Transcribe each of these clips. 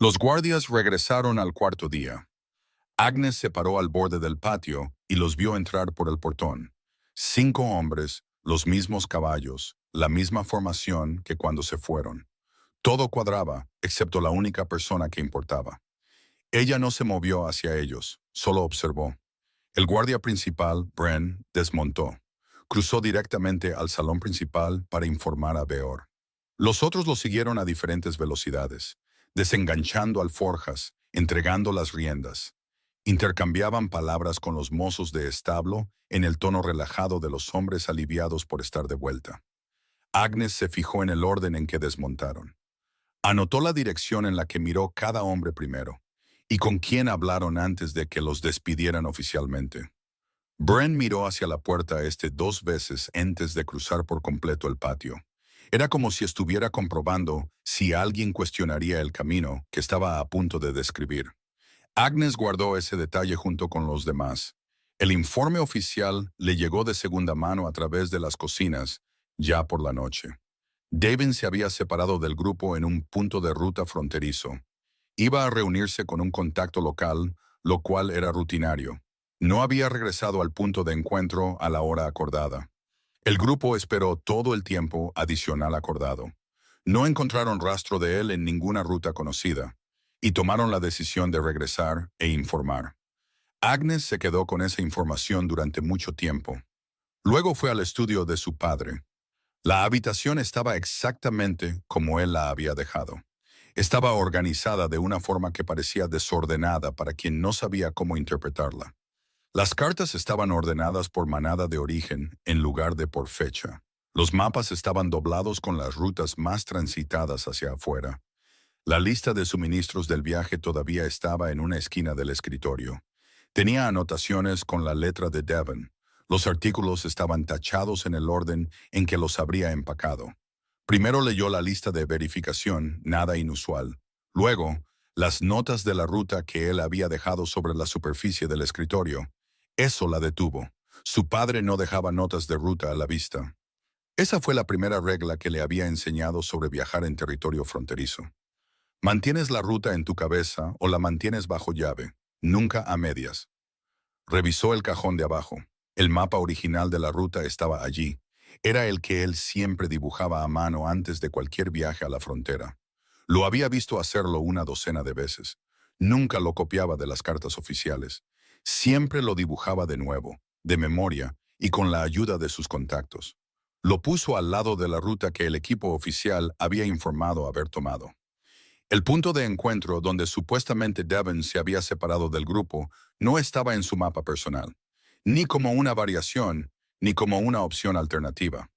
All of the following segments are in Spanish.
Los guardias regresaron al cuarto día. Agnes se paró al borde del patio y los vio entrar por el portón. 5 hombres, los mismos caballos, la misma formación que cuando se fueron. Todo cuadraba, excepto la única persona que importaba. Ella no se movió hacia ellos, solo observó. El guardia principal, Bren, desmontó. Cruzó directamente al salón principal para informar a Beor. Los otros lo siguieron a diferentes velocidades, desenganchando alforjas, entregando las riendas. Intercambiaban palabras con los mozos de establo en el tono relajado de los hombres aliviados por estar de vuelta. Agnes se fijó en el orden en que desmontaron. Anotó la dirección en la que miró cada hombre primero y con quién hablaron antes de que los despidieran oficialmente. Bren miró hacia la puerta este 2 veces antes de cruzar por completo el patio. Era como si estuviera comprobando si alguien cuestionaría el camino que estaba a punto de describir. Agnes guardó ese detalle junto con los demás. El informe oficial le llegó de segunda mano a través de las cocinas, ya por la noche. Devin se había separado del grupo en un punto de ruta fronterizo. Iba a reunirse con un contacto local, lo cual era rutinario. No había regresado al punto de encuentro a la hora acordada. El grupo esperó todo el tiempo adicional acordado. No encontraron rastro de él en ninguna ruta conocida, y tomaron la decisión de regresar e informar. Agnes se quedó con esa información durante mucho tiempo. Luego fue al estudio de su padre. La habitación estaba exactamente como él la había dejado. Estaba organizada de una forma que parecía desordenada para quien no sabía cómo interpretarla. Las cartas estaban ordenadas por manada de origen en lugar de por fecha. Los mapas estaban doblados con las rutas más transitadas hacia afuera. La lista de suministros del viaje todavía estaba en una esquina del escritorio. Tenía anotaciones con la letra de Devon. Los artículos estaban tachados en el orden en que los habría empacado. Primero leyó la lista de verificación, nada inusual. Luego, las notas de la ruta que él había dejado sobre la superficie del escritorio. Eso la detuvo. Su padre no dejaba notas de ruta a la vista. Esa fue la primera regla que le había enseñado sobre viajar en territorio fronterizo. Mantienes la ruta en tu cabeza o la mantienes bajo llave, nunca a medias. Revisó el cajón de abajo. El mapa original de la ruta estaba allí. Era el que él siempre dibujaba a mano antes de cualquier viaje a la frontera. Lo había visto hacerlo una docena de veces. Nunca lo copiaba de las cartas oficiales. Siempre lo dibujaba de nuevo, de memoria y con la ayuda de sus contactos. Lo puso al lado de la ruta que el equipo oficial había informado haber tomado. El punto de encuentro donde supuestamente Devon se había separado del grupo no estaba en su mapa personal, ni como una variación, ni como una opción alternativa.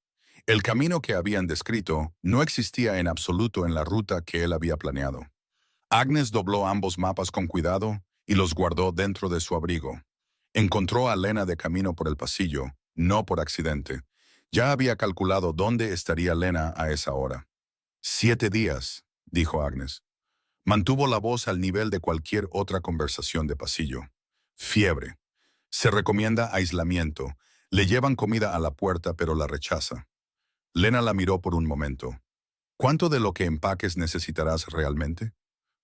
El camino que habían descrito no existía en absoluto en la ruta que él había planeado. Agnes dobló ambos mapas con cuidado y los guardó dentro de su abrigo. Encontró a Lena de camino por el pasillo, no por accidente. Ya había calculado dónde estaría Lena a esa hora. 7 días, dijo Agnes. Mantuvo la voz al nivel de cualquier otra conversación de pasillo. Fiebre. Se recomienda aislamiento. Le llevan comida a la puerta, pero la rechaza. Lena la miró por un momento. ¿Cuánto de lo que empaques necesitarás realmente?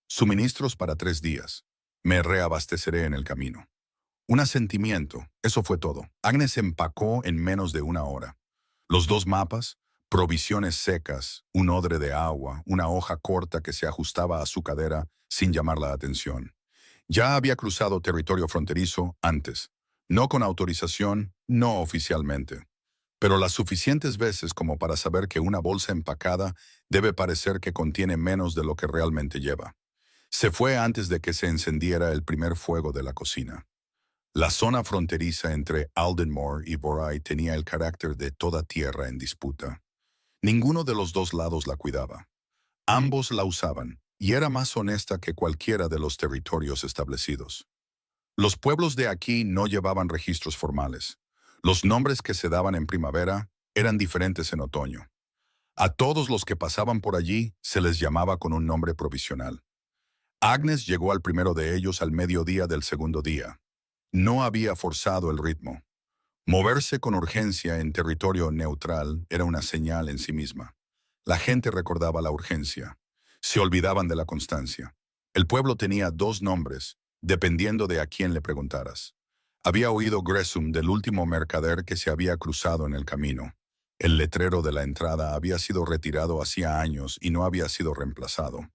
Suministros para 3 días. Me reabasteceré en el camino. Un asentimiento, eso fue todo. Agnes empacó en menos de una hora. Los 2 mapas, provisiones secas, un odre de agua, una hoja corta que se ajustaba a su cadera sin llamar la atención. Ya había cruzado territorio fronterizo antes, no con autorización, no oficialmente, pero las suficientes veces como para saber que una bolsa empacada debe parecer que contiene menos de lo que realmente lleva. Se fue antes de que se encendiera el primer fuego de la cocina. La zona fronteriza entre Aldenmore y Borai tenía el carácter de toda tierra en disputa. Ninguno de los 2 lados la cuidaba. Ambos la usaban, y era más honesta que cualquiera de los territorios establecidos. Los pueblos de aquí no llevaban registros formales. Los nombres que se daban en primavera eran diferentes en otoño. A todos los que pasaban por allí se les llamaba con un nombre provisional. Agnes llegó al primero de ellos al mediodía del segundo día. No había forzado el ritmo. Moverse con urgencia en territorio neutral era una señal en sí misma. La gente recordaba la urgencia. Se olvidaban de la constancia. El pueblo tenía dos nombres, dependiendo de a quién le preguntaras. Había oído Gresham del último mercader que se había cruzado en el camino. El letrero de la entrada había sido retirado hacía años y no había sido reemplazado.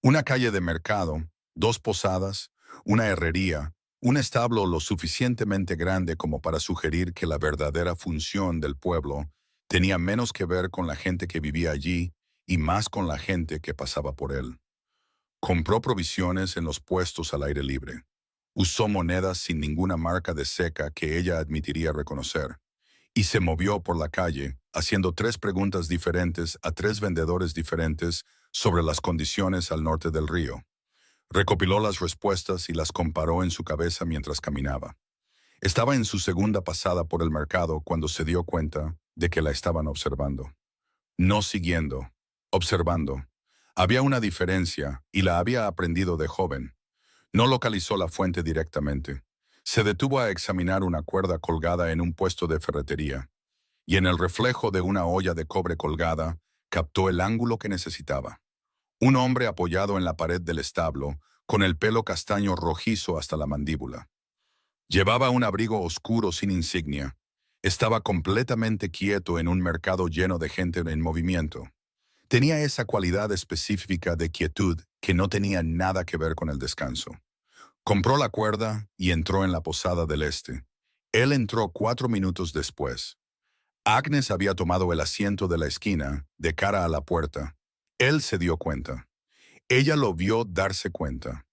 Una calle de mercado, dos posadas, una herrería, un establo lo suficientemente grande como para sugerir que la verdadera función del pueblo tenía menos que ver con la gente que vivía allí y más con la gente que pasaba por él. Compró provisiones en los puestos al aire libre. Usó monedas sin ninguna marca de seca que ella admitiría reconocer. Y se movió por la calle, haciendo 3 preguntas diferentes a 3 vendedores diferentes sobre las condiciones al norte del río. Recopiló las respuestas y las comparó en su cabeza mientras caminaba. Estaba en su segunda pasada por el mercado cuando se dio cuenta de que la estaban observando. No siguiendo, observando. Había una diferencia y la había aprendido de joven. No localizó la fuente directamente. Se detuvo a examinar una cuerda colgada en un puesto de ferretería, y en el reflejo de una olla de cobre colgada, captó el ángulo que necesitaba. Un hombre apoyado en la pared del establo, con el pelo castaño rojizo hasta la mandíbula. Llevaba un abrigo oscuro sin insignia. Estaba completamente quieto en un mercado lleno de gente en movimiento. Tenía esa cualidad específica de quietud que no tenía nada que ver con el descanso. Compró la cuerda y entró en la posada del este. Él entró 4 minutos después. Agnes había tomado el asiento de la esquina, de cara a la puerta. Él se dio cuenta. Ella lo vio darse cuenta.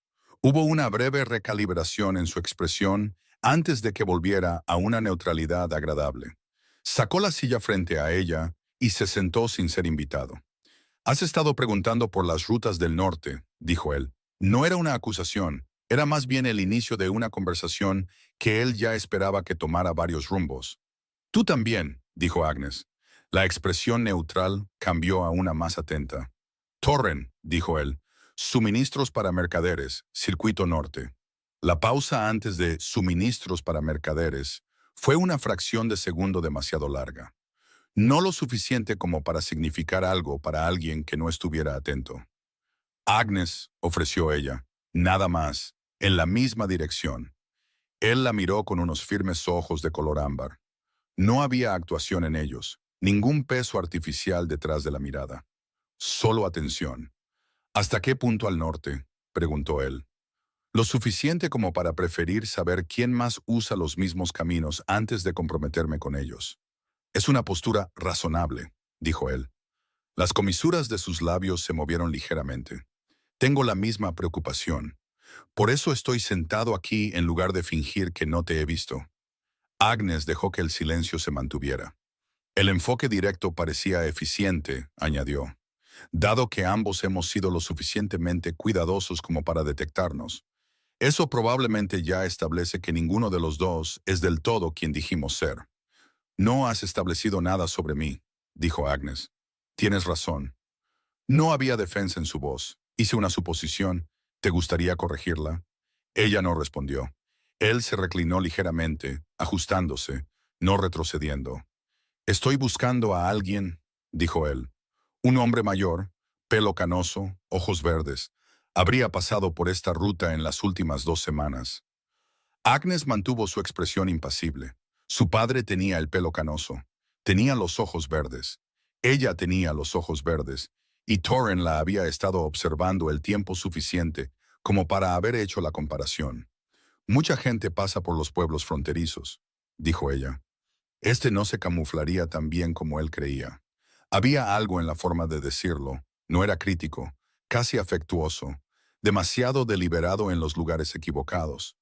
Hubo una breve recalibración en su expresión antes de que volviera a una neutralidad agradable. Sacó la silla frente a ella y se sentó sin ser invitado. «Has estado preguntando por las rutas del norte», dijo él. No era una acusación, era más bien el inicio de una conversación que él ya esperaba que tomara varios rumbos. «Tú también», dijo Agnes. La expresión neutral cambió a una más atenta. «Torren», dijo él. «Suministros para mercaderes, Circuito Norte». La pausa antes de «suministros para mercaderes» fue una fracción de segundo demasiado larga. No lo suficiente como para significar algo para alguien que no estuviera atento. «Agnes», ofreció ella, «nada más, en la misma dirección». Él la miró con unos firmes ojos de color ámbar. No había actuación en ellos, ningún peso artificial detrás de la mirada. Solo atención. «¿Hasta qué punto al norte?», preguntó él. «Lo suficiente como para preferir saber quién más usa los mismos caminos antes de comprometerme con ellos». «Es una postura razonable», dijo él. Las comisuras de sus labios se movieron ligeramente. «Tengo la misma preocupación. Por eso estoy sentado aquí en lugar de fingir que no te he visto». Agnes dejó que el silencio se mantuviera. «El enfoque directo parecía eficiente», añadió. «Dado que ambos hemos sido lo suficientemente cuidadosos como para detectarnos. Eso probablemente ya establece que ninguno de los dos es del todo quien dijimos ser». «No has establecido nada sobre mí», dijo Agnes. «Tienes razón». No había defensa en su voz. Hice una suposición. ¿Te gustaría corregirla? Ella no respondió. Él se reclinó ligeramente, ajustándose, no retrocediendo. «Estoy buscando a alguien», dijo él. «Un hombre mayor, pelo canoso, ojos verdes. Habría pasado por esta ruta en las últimas 2 semanas». Agnes mantuvo su expresión impasible. Su padre tenía el pelo canoso. Tenía los ojos verdes. Ella tenía los ojos verdes. Y Torren la había estado observando el tiempo suficiente como para haber hecho la comparación. «Mucha gente pasa por los pueblos fronterizos», dijo ella. Este no se camuflaría tan bien como él creía. Había algo en la forma de decirlo. No era crítico, casi afectuoso, demasiado deliberado en los lugares equivocados.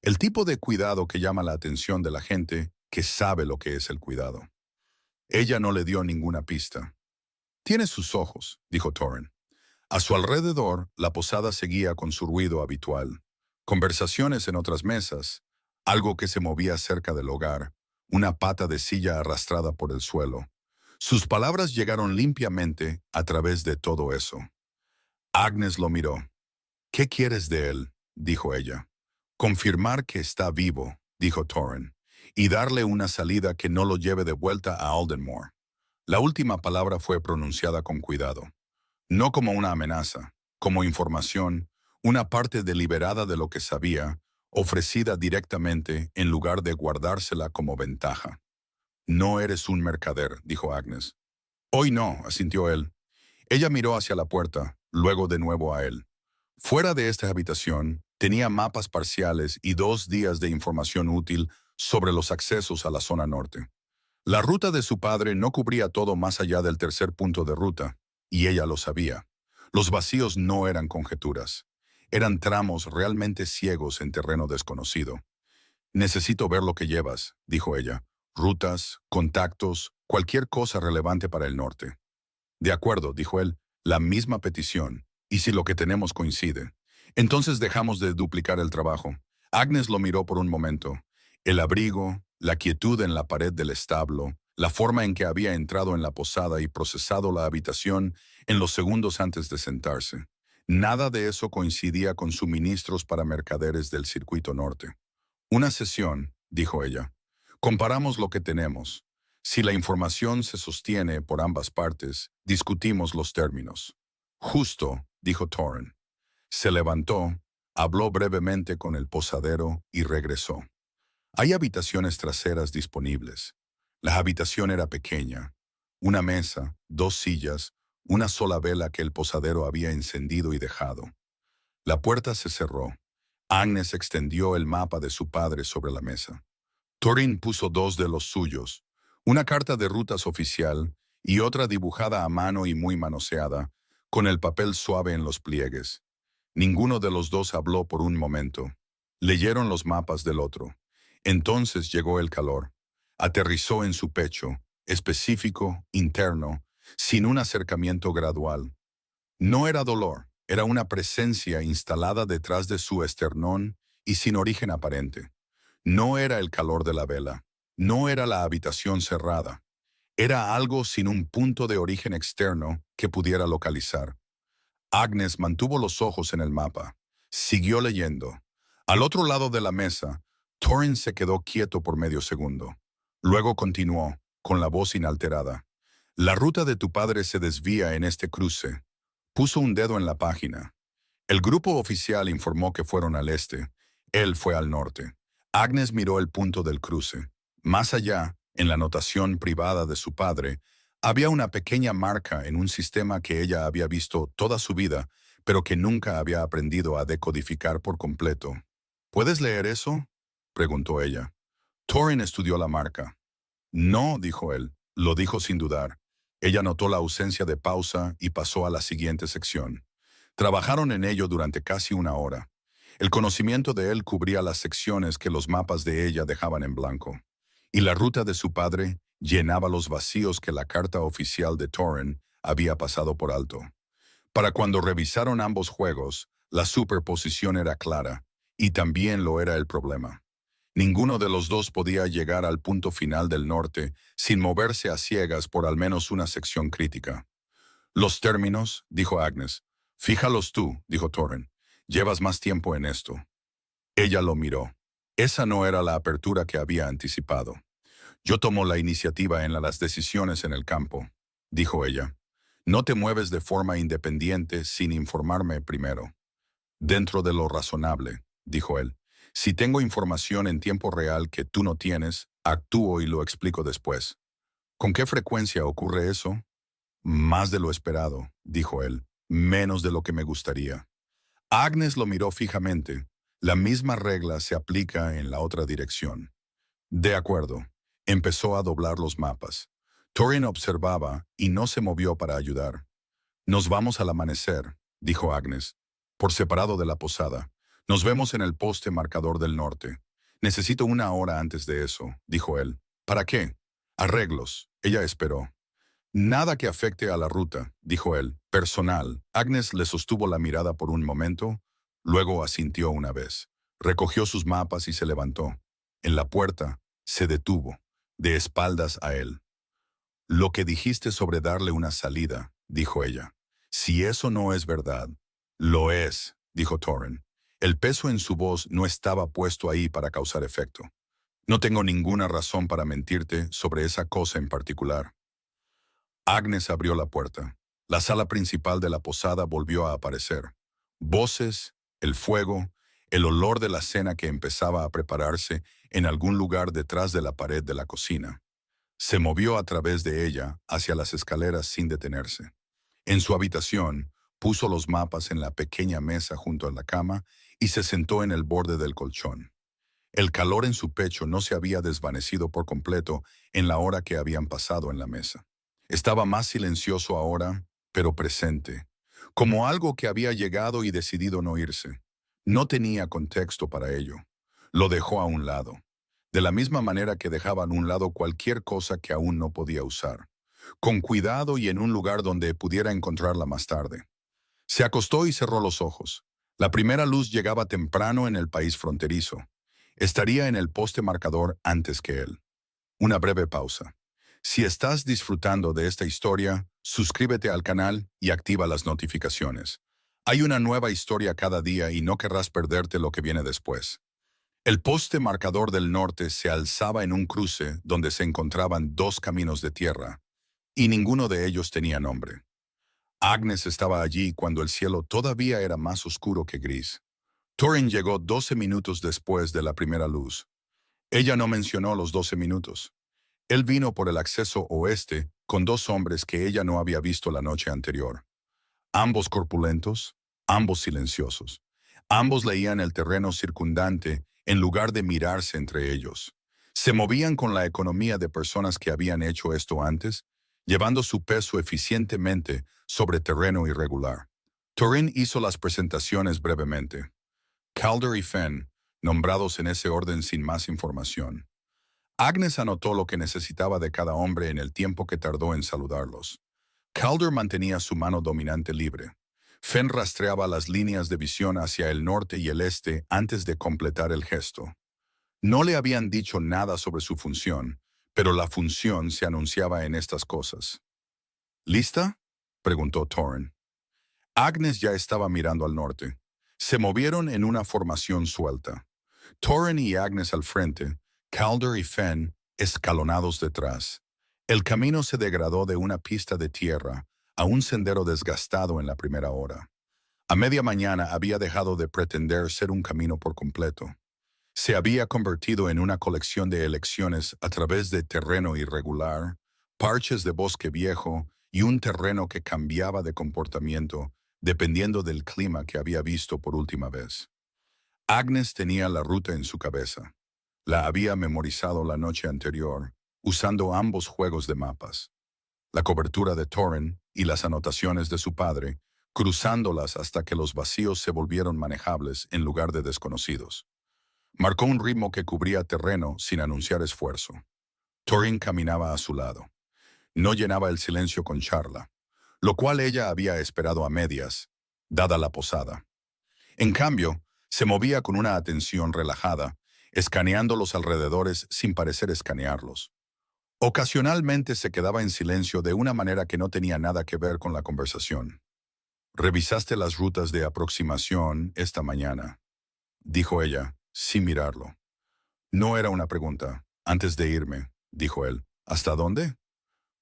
El tipo de cuidado que llama la atención de la gente que sabe lo que es el cuidado. Ella no le dio ninguna pista. «Tiene sus ojos», dijo Torren. A su alrededor, la posada seguía con su ruido habitual. Conversaciones en otras mesas, algo que se movía cerca del hogar, una pata de silla arrastrada por el suelo. Sus palabras llegaron limpiamente a través de todo eso. Agnes lo miró. «¿Qué quieres de él?», dijo ella. «Confirmar que está vivo», dijo Torren, «y darle una salida que no lo lleve de vuelta a Aldenmore». La última palabra fue pronunciada con cuidado. No como una amenaza, como información, una parte deliberada de lo que sabía, ofrecida directamente en lugar de guardársela como ventaja. No eres un mercader, dijo Agnes. Hoy no, asintió él. Ella miró hacia la puerta, luego de nuevo a él. Fuera de esta habitación, tenía mapas parciales y 2 días de información útil sobre los accesos a la zona norte. La ruta de su padre no cubría todo más allá del tercer punto de ruta, y ella lo sabía. Los vacíos no eran conjeturas. Eran tramos realmente ciegos en terreno desconocido. Necesito ver lo que llevas, dijo ella. Rutas, contactos, cualquier cosa relevante para el norte. De acuerdo, dijo él, la misma petición. ¿Y si lo que tenemos coincide? Entonces dejamos de duplicar el trabajo. Agnes lo miró por un momento. El abrigo, la quietud en la pared del establo, la forma en que había entrado en la posada y procesado la habitación en los segundos antes de sentarse. Nada de eso coincidía con suministros para mercaderes del circuito norte. Una sesión, dijo ella. Comparamos lo que tenemos. Si la información se sostiene por ambas partes, discutimos los términos. Justo, dijo Torren. Se levantó, habló brevemente con el posadero y regresó. Hay habitaciones traseras disponibles. La habitación era pequeña. Una mesa, 2 sillas, una sola vela que el posadero había encendido y dejado. La puerta se cerró. Agnes extendió el mapa de su padre sobre la mesa. Torrin puso 2 de los suyos, una carta de rutas oficial y otra dibujada a mano y muy manoseada, con el papel suave en los pliegues. Ninguno de los dos habló por un momento. Leyeron los mapas del otro. Entonces llegó el calor. Aterrizó en su pecho, específico, interno, sin un acercamiento gradual. No era dolor, era una presencia instalada detrás de su esternón y sin origen aparente. No era el calor de la vela, no era la habitación cerrada. Era algo sin un punto de origen externo que pudiera localizar. Agnes mantuvo los ojos en el mapa. Siguió leyendo. Al otro lado de la mesa, Torrin se quedó quieto por medio segundo. Luego continuó, con la voz inalterada. La ruta de tu padre se desvía en este cruce. Puso un dedo en la página. El grupo oficial informó que fueron al este. Él fue al norte. Agnes miró el punto del cruce. Más allá, en la notación privada de su padre, había una pequeña marca en un sistema que ella había visto toda su vida, pero que nunca había aprendido a decodificar por completo. ¿Puedes leer eso?, preguntó ella. Torrin estudió la marca. No, dijo él. Lo dijo sin dudar. Ella notó la ausencia de pausa y pasó a la siguiente sección. Trabajaron en ello durante casi una hora. El conocimiento de él cubría las secciones que los mapas de ella dejaban en blanco. Y la ruta de su padre llenaba los vacíos que la carta oficial de Torren había pasado por alto. Para cuando revisaron ambos juegos, la superposición era clara, y también lo era el problema. Ninguno de los dos podía llegar al punto final del norte sin moverse a ciegas por al menos una sección crítica. Los términos, dijo Agnes. Fíjalos tú, dijo Torren. Llevas más tiempo en esto. Ella lo miró. Esa no era la apertura que había anticipado. Yo tomo la iniciativa en las decisiones en el campo, dijo ella. No te mueves de forma independiente sin informarme primero. Dentro de lo razonable, dijo él. Si tengo información en tiempo real que tú no tienes, actúo y lo explico después. ¿Con qué frecuencia ocurre eso? Más de lo esperado, dijo él. Menos de lo que me gustaría. Agnes lo miró fijamente. La misma regla se aplica en la otra dirección. De acuerdo. Empezó a doblar los mapas. Torrin observaba y no se movió para ayudar. Nos vamos al amanecer, dijo Agnes, por separado de la posada. Nos vemos en el poste marcador del norte. Necesito una hora antes de eso, dijo él. ¿Para qué? Arreglos. Ella esperó. Nada que afecte a la ruta, dijo él. Personal. Agnes le sostuvo la mirada por un momento, luego asintió una vez. Recogió sus mapas y se levantó. En la puerta, se detuvo, de espaldas a él. Lo que dijiste sobre darle una salida, dijo ella. Si eso no es verdad. Lo es, dijo Torren. El peso en su voz no estaba puesto ahí para causar efecto. No tengo ninguna razón para mentirte sobre esa cosa en particular. Agnes abrió la puerta. La sala principal de la posada volvió a aparecer. Voces, el fuego, el olor de la cena que empezaba a prepararse en algún lugar detrás de la pared de la cocina. Se movió a través de ella hacia las escaleras sin detenerse. En su habitación, puso los mapas en la pequeña mesa junto a la cama y se sentó en el borde del colchón. El calor en su pecho no se había desvanecido por completo en la hora que habían pasado en la mesa. Estaba más silencioso ahora, pero presente, como algo que había llegado y decidido no irse. No tenía contexto para ello. Lo dejó a un lado, de la misma manera que dejaban a un lado cualquier cosa que aún no podía usar, con cuidado y en un lugar donde pudiera encontrarla más tarde. Se acostó y cerró los ojos. La primera luz llegaba temprano en el país fronterizo. Estaría en el poste marcador antes que él. Una breve pausa. Si estás disfrutando de esta historia, suscríbete al canal y activa las notificaciones. Hay una nueva historia cada día y no querrás perderte lo que viene después. El poste marcador del norte se alzaba en un cruce donde se encontraban dos caminos de tierra, y ninguno de ellos tenía nombre. Agnes estaba allí cuando el cielo todavía era más oscuro que gris. Thorin llegó 12 minutos después de la primera luz. Ella no mencionó los 12 minutos. Él vino por el acceso oeste con dos hombres que ella no había visto la noche anterior. Ambos corpulentos, ambos silenciosos. Ambos leían el terreno circundante en lugar de mirarse entre ellos. Se movían con la economía de personas que habían hecho esto antes, llevando su peso eficientemente sobre terreno irregular. Thorin hizo las presentaciones brevemente. Calder y Fenn, nombrados en ese orden sin más información. Agnes anotó lo que necesitaba de cada hombre en el tiempo que tardó en saludarlos. Calder mantenía su mano dominante libre. Fenn rastreaba las líneas de visión hacia el norte y el este antes de completar el gesto. No le habían dicho nada sobre su función, pero la función se anunciaba en estas cosas. ¿Lista?, preguntó Thorin. Agnes ya estaba mirando al norte. Se movieron en una formación suelta. Thorin y Agnes al frente, Calder y Fenn escalonados detrás. El camino se degradó de una pista de tierra a un sendero desgastado en la primera hora. A media mañana había dejado de pretender ser un camino por completo. Se había convertido en una colección de elecciones a través de terreno irregular, parches de bosque viejo y un terreno que cambiaba de comportamiento dependiendo del clima que había visto por última vez. Agnes tenía la ruta en su cabeza. La había memorizado la noche anterior, usando ambos juegos de mapas. La cobertura de Thorin y las anotaciones de su padre, cruzándolas hasta que los vacíos se volvieron manejables en lugar de desconocidos. Marcó un ritmo que cubría terreno sin anunciar esfuerzo. Thorin caminaba a su lado. No llenaba el silencio con charla, lo cual ella había esperado a medias, dada la posada. En cambio, se movía con una atención relajada, escaneando los alrededores sin parecer escanearlos. Ocasionalmente se quedaba en silencio de una manera que no tenía nada que ver con la conversación. «¿Revisaste las rutas de aproximación esta mañana?», dijo ella, sin mirarlo. No era una pregunta. «Antes de irme», dijo él. «¿Hasta dónde?»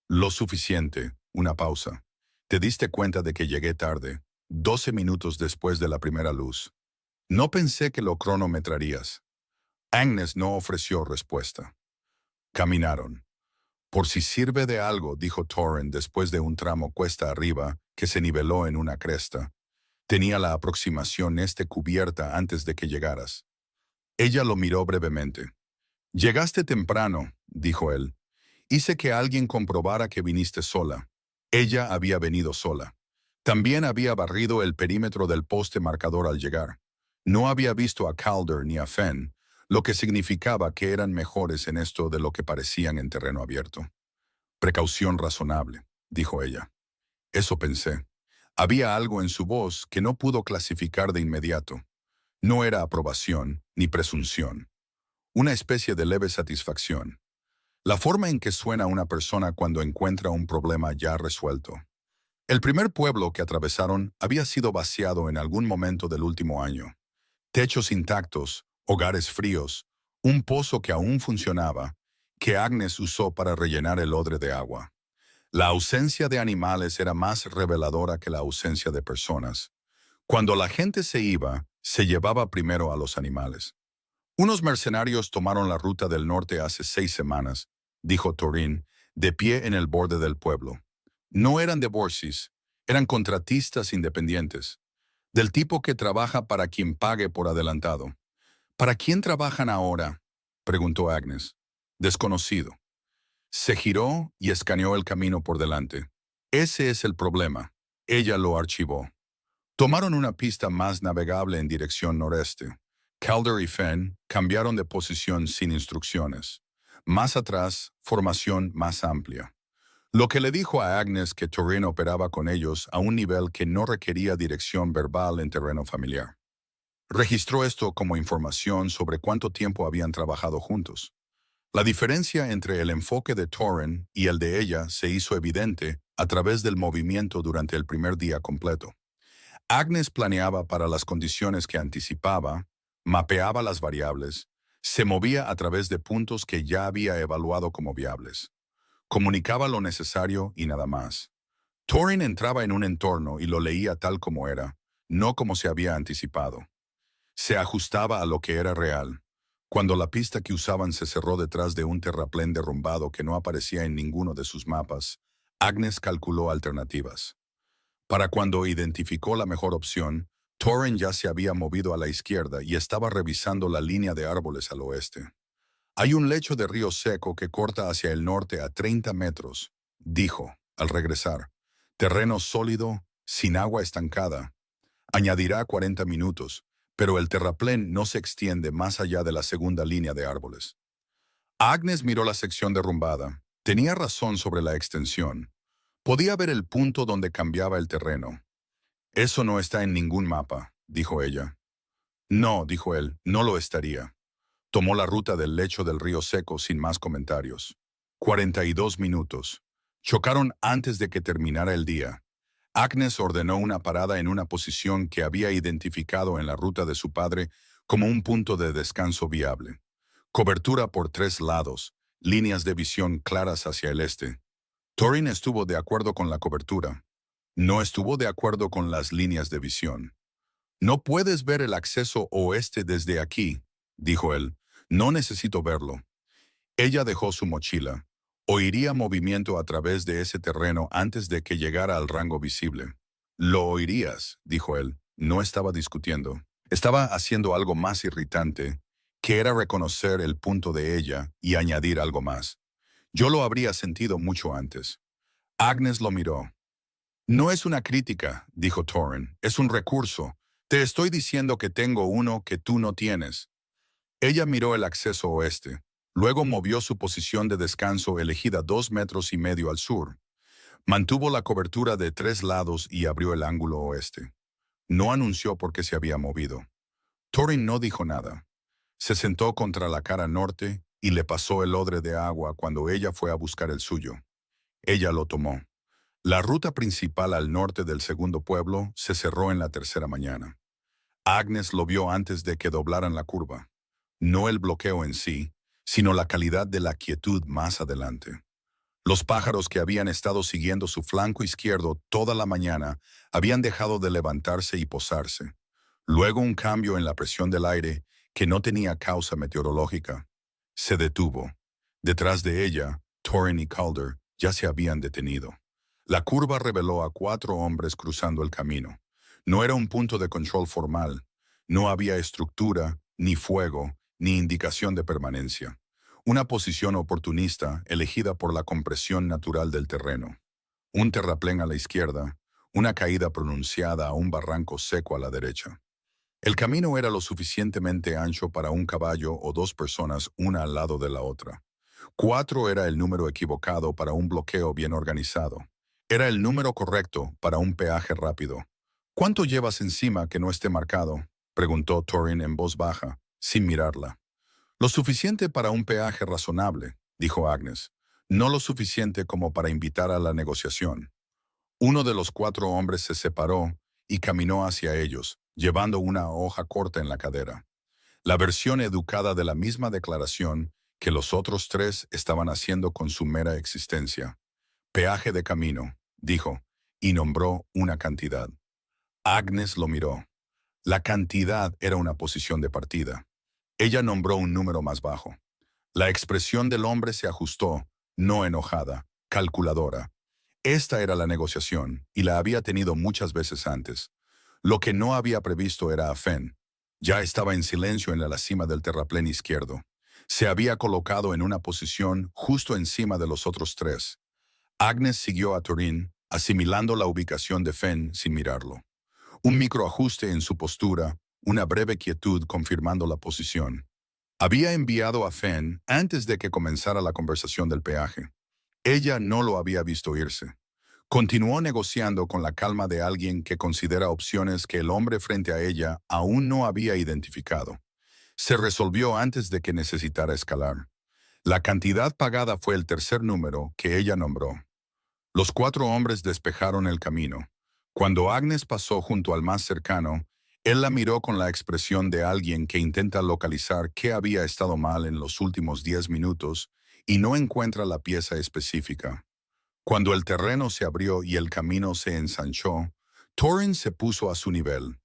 «Lo suficiente». Una pausa. «¿Te diste cuenta de que llegué tarde, 12 minutos después de la primera luz?» «No pensé que lo cronometrarías». Agnes no ofreció respuesta. Caminaron. «Por si sirve de algo», dijo Thorin después de un tramo cuesta arriba que se niveló en una cresta. «Tenía la aproximación este cubierta antes de que llegaras». Ella lo miró brevemente. «Llegaste temprano», dijo él. «Hice que alguien comprobara que viniste sola». Ella había venido sola. También había barrido el perímetro del poste marcador al llegar. No había visto a Calder ni a Fenn, lo que significaba que eran mejores en esto de lo que parecían en terreno abierto. «Precaución razonable», dijo ella. Eso pensé. Había algo en su voz que no pudo clasificar de inmediato. No era aprobación ni presunción. Una especie de leve satisfacción. La forma en que suena una persona cuando encuentra un problema ya resuelto. El primer pueblo que atravesaron había sido vaciado en algún momento del último año. Techos intactos, hogares fríos, un pozo que aún funcionaba, que Agnes usó para rellenar el odre de agua. La ausencia de animales era más reveladora que la ausencia de personas. Cuando la gente se iba, Se llevaba primero a los animales. Unos mercenarios tomaron la ruta del norte hace 6 semanas, dijo Torin, de pie en el borde del pueblo. No eran de Borsis, eran contratistas independientes, del tipo que trabaja para quien pague por adelantado. ¿Para quién trabajan ahora?, preguntó Agnes. Desconocido. Se giró y escaneó el camino por delante. Ese es el problema. Ella lo archivó. Tomaron una pista más navegable en dirección noreste. Calder y Fenn cambiaron de posición sin instrucciones. Más atrás, formación más amplia. Lo que le dijo a Agnes que Torin operaba con ellos a un nivel que no requería dirección verbal en terreno familiar. Registró esto como información sobre cuánto tiempo habían trabajado juntos. La diferencia entre el enfoque de Torin y el de ella se hizo evidente a través del movimiento durante el primer día completo. Agnes planeaba para las condiciones que anticipaba, mapeaba las variables, se movía a través de puntos que ya había evaluado como viables. Comunicaba lo necesario y nada más. Torin entraba en un entorno y lo leía tal como era, no como se había anticipado. Se ajustaba a lo que era real. Cuando la pista que usaban se cerró detrás de un terraplén derrumbado que no aparecía en ninguno de sus mapas, Agnes calculó alternativas. Para cuando identificó la mejor opción, Torin ya se había movido a la izquierda y estaba revisando la línea de árboles al oeste. Hay un lecho de río seco que corta hacia el norte a 30 metros, dijo, al regresar. Terreno sólido, sin agua estancada. Añadirá 40 minutos, pero el terraplén no se extiende más allá de la segunda línea de árboles. Agnes miró la sección derrumbada. Tenía razón sobre la extensión. Podía ver el punto donde cambiaba el terreno. Eso no está en ningún mapa, dijo ella. No, dijo él, no lo estaría. Tomó la ruta del lecho del río seco sin más comentarios. 42 minutos. Chocaron antes de que terminara el día. Agnes ordenó una parada en una posición que había identificado en la ruta de su padre como un punto de descanso viable. Cobertura por 3 lados, líneas de visión claras hacia el este. Torin estuvo de acuerdo con la cobertura. No estuvo de acuerdo con las líneas de visión. No puedes ver el acceso oeste desde aquí, dijo él. No necesito verlo. Ella dejó su mochila. Oiría movimiento a través de ese terreno antes de que llegara al rango visible. Lo oirías, dijo él. No estaba discutiendo. Estaba haciendo algo más irritante, que era reconocer el punto de ella y añadir algo más. Yo lo habría sentido mucho antes. Agnes lo miró. No es una crítica, dijo Torin. Es un recurso. Te estoy diciendo que tengo uno que tú no tienes. Ella miró el acceso oeste. Luego movió su posición de descanso elegida 2,5 metros al sur. Mantuvo la cobertura de 3 lados y abrió el ángulo oeste. No anunció por qué se había movido. Torin no dijo nada. Se sentó contra la cara norte y le pasó el odre de agua cuando ella fue a buscar el suyo. Ella lo tomó. La ruta principal al norte del segundo pueblo se cerró en la tercera mañana. Agnes lo vio antes de que doblaran la curva. No el bloqueo en sí, sino la calidad de la quietud más adelante. Los pájaros que habían estado siguiendo su flanco izquierdo toda la mañana habían dejado de levantarse y posarse. Luego un cambio en la presión del aire que no tenía causa meteorológica. Se detuvo. Detrás de ella, Torin y Calder ya se habían detenido. La curva reveló a 4 hombres cruzando el camino. No era un punto de control formal. No había estructura, ni fuego, ni indicación de permanencia. Una posición oportunista elegida por la compresión natural del terreno. Un terraplén a la izquierda, una caída pronunciada a un barranco seco a la derecha. El camino era lo suficientemente ancho para un caballo o 2 personas una al lado de la otra. 4 era el número equivocado para un bloqueo bien organizado. Era el número correcto para un peaje rápido. ¿Cuánto llevas encima que no esté marcado?, preguntó Torin en voz baja, sin mirarla. Lo suficiente para un peaje razonable, dijo Agnes. No lo suficiente como para invitar a la negociación. Uno de los 4 hombres se separó y caminó hacia ellos, llevando una hoja corta en la cadera. La versión educada de la misma declaración que los otros 3 estaban haciendo con su mera existencia. Peaje de camino, dijo, y nombró una cantidad. Agnes lo miró. La cantidad era una posición de partida. Ella nombró un número más bajo. La expresión del hombre se ajustó, no enojada, calculadora. Esta era la negociación, y la había tenido muchas veces antes. Lo que no había previsto era a Fenn. Ya estaba en silencio en la cima del terraplén izquierdo. Se había colocado en una posición justo encima de los otros tres. Agnes siguió a Turin, asimilando la ubicación de Fenn sin mirarlo. Un microajuste en su postura, una breve quietud confirmando la posición. Había enviado a Fenn antes de que comenzara la conversación del peaje. Ella no lo había visto irse. Continuó negociando con la calma de alguien que considera opciones que el hombre frente a ella aún no había identificado. Se resolvió antes de que necesitara escalar. La cantidad pagada fue el tercer número que ella nombró. Los cuatro hombres despejaron el camino. Cuando Agnes pasó junto al más cercano, él la miró con la expresión de alguien que intenta localizar qué había estado mal en los últimos 10 minutos y no encuentra la pieza específica. Cuando el terreno se abrió y el camino se ensanchó, Torrin se puso a su nivel.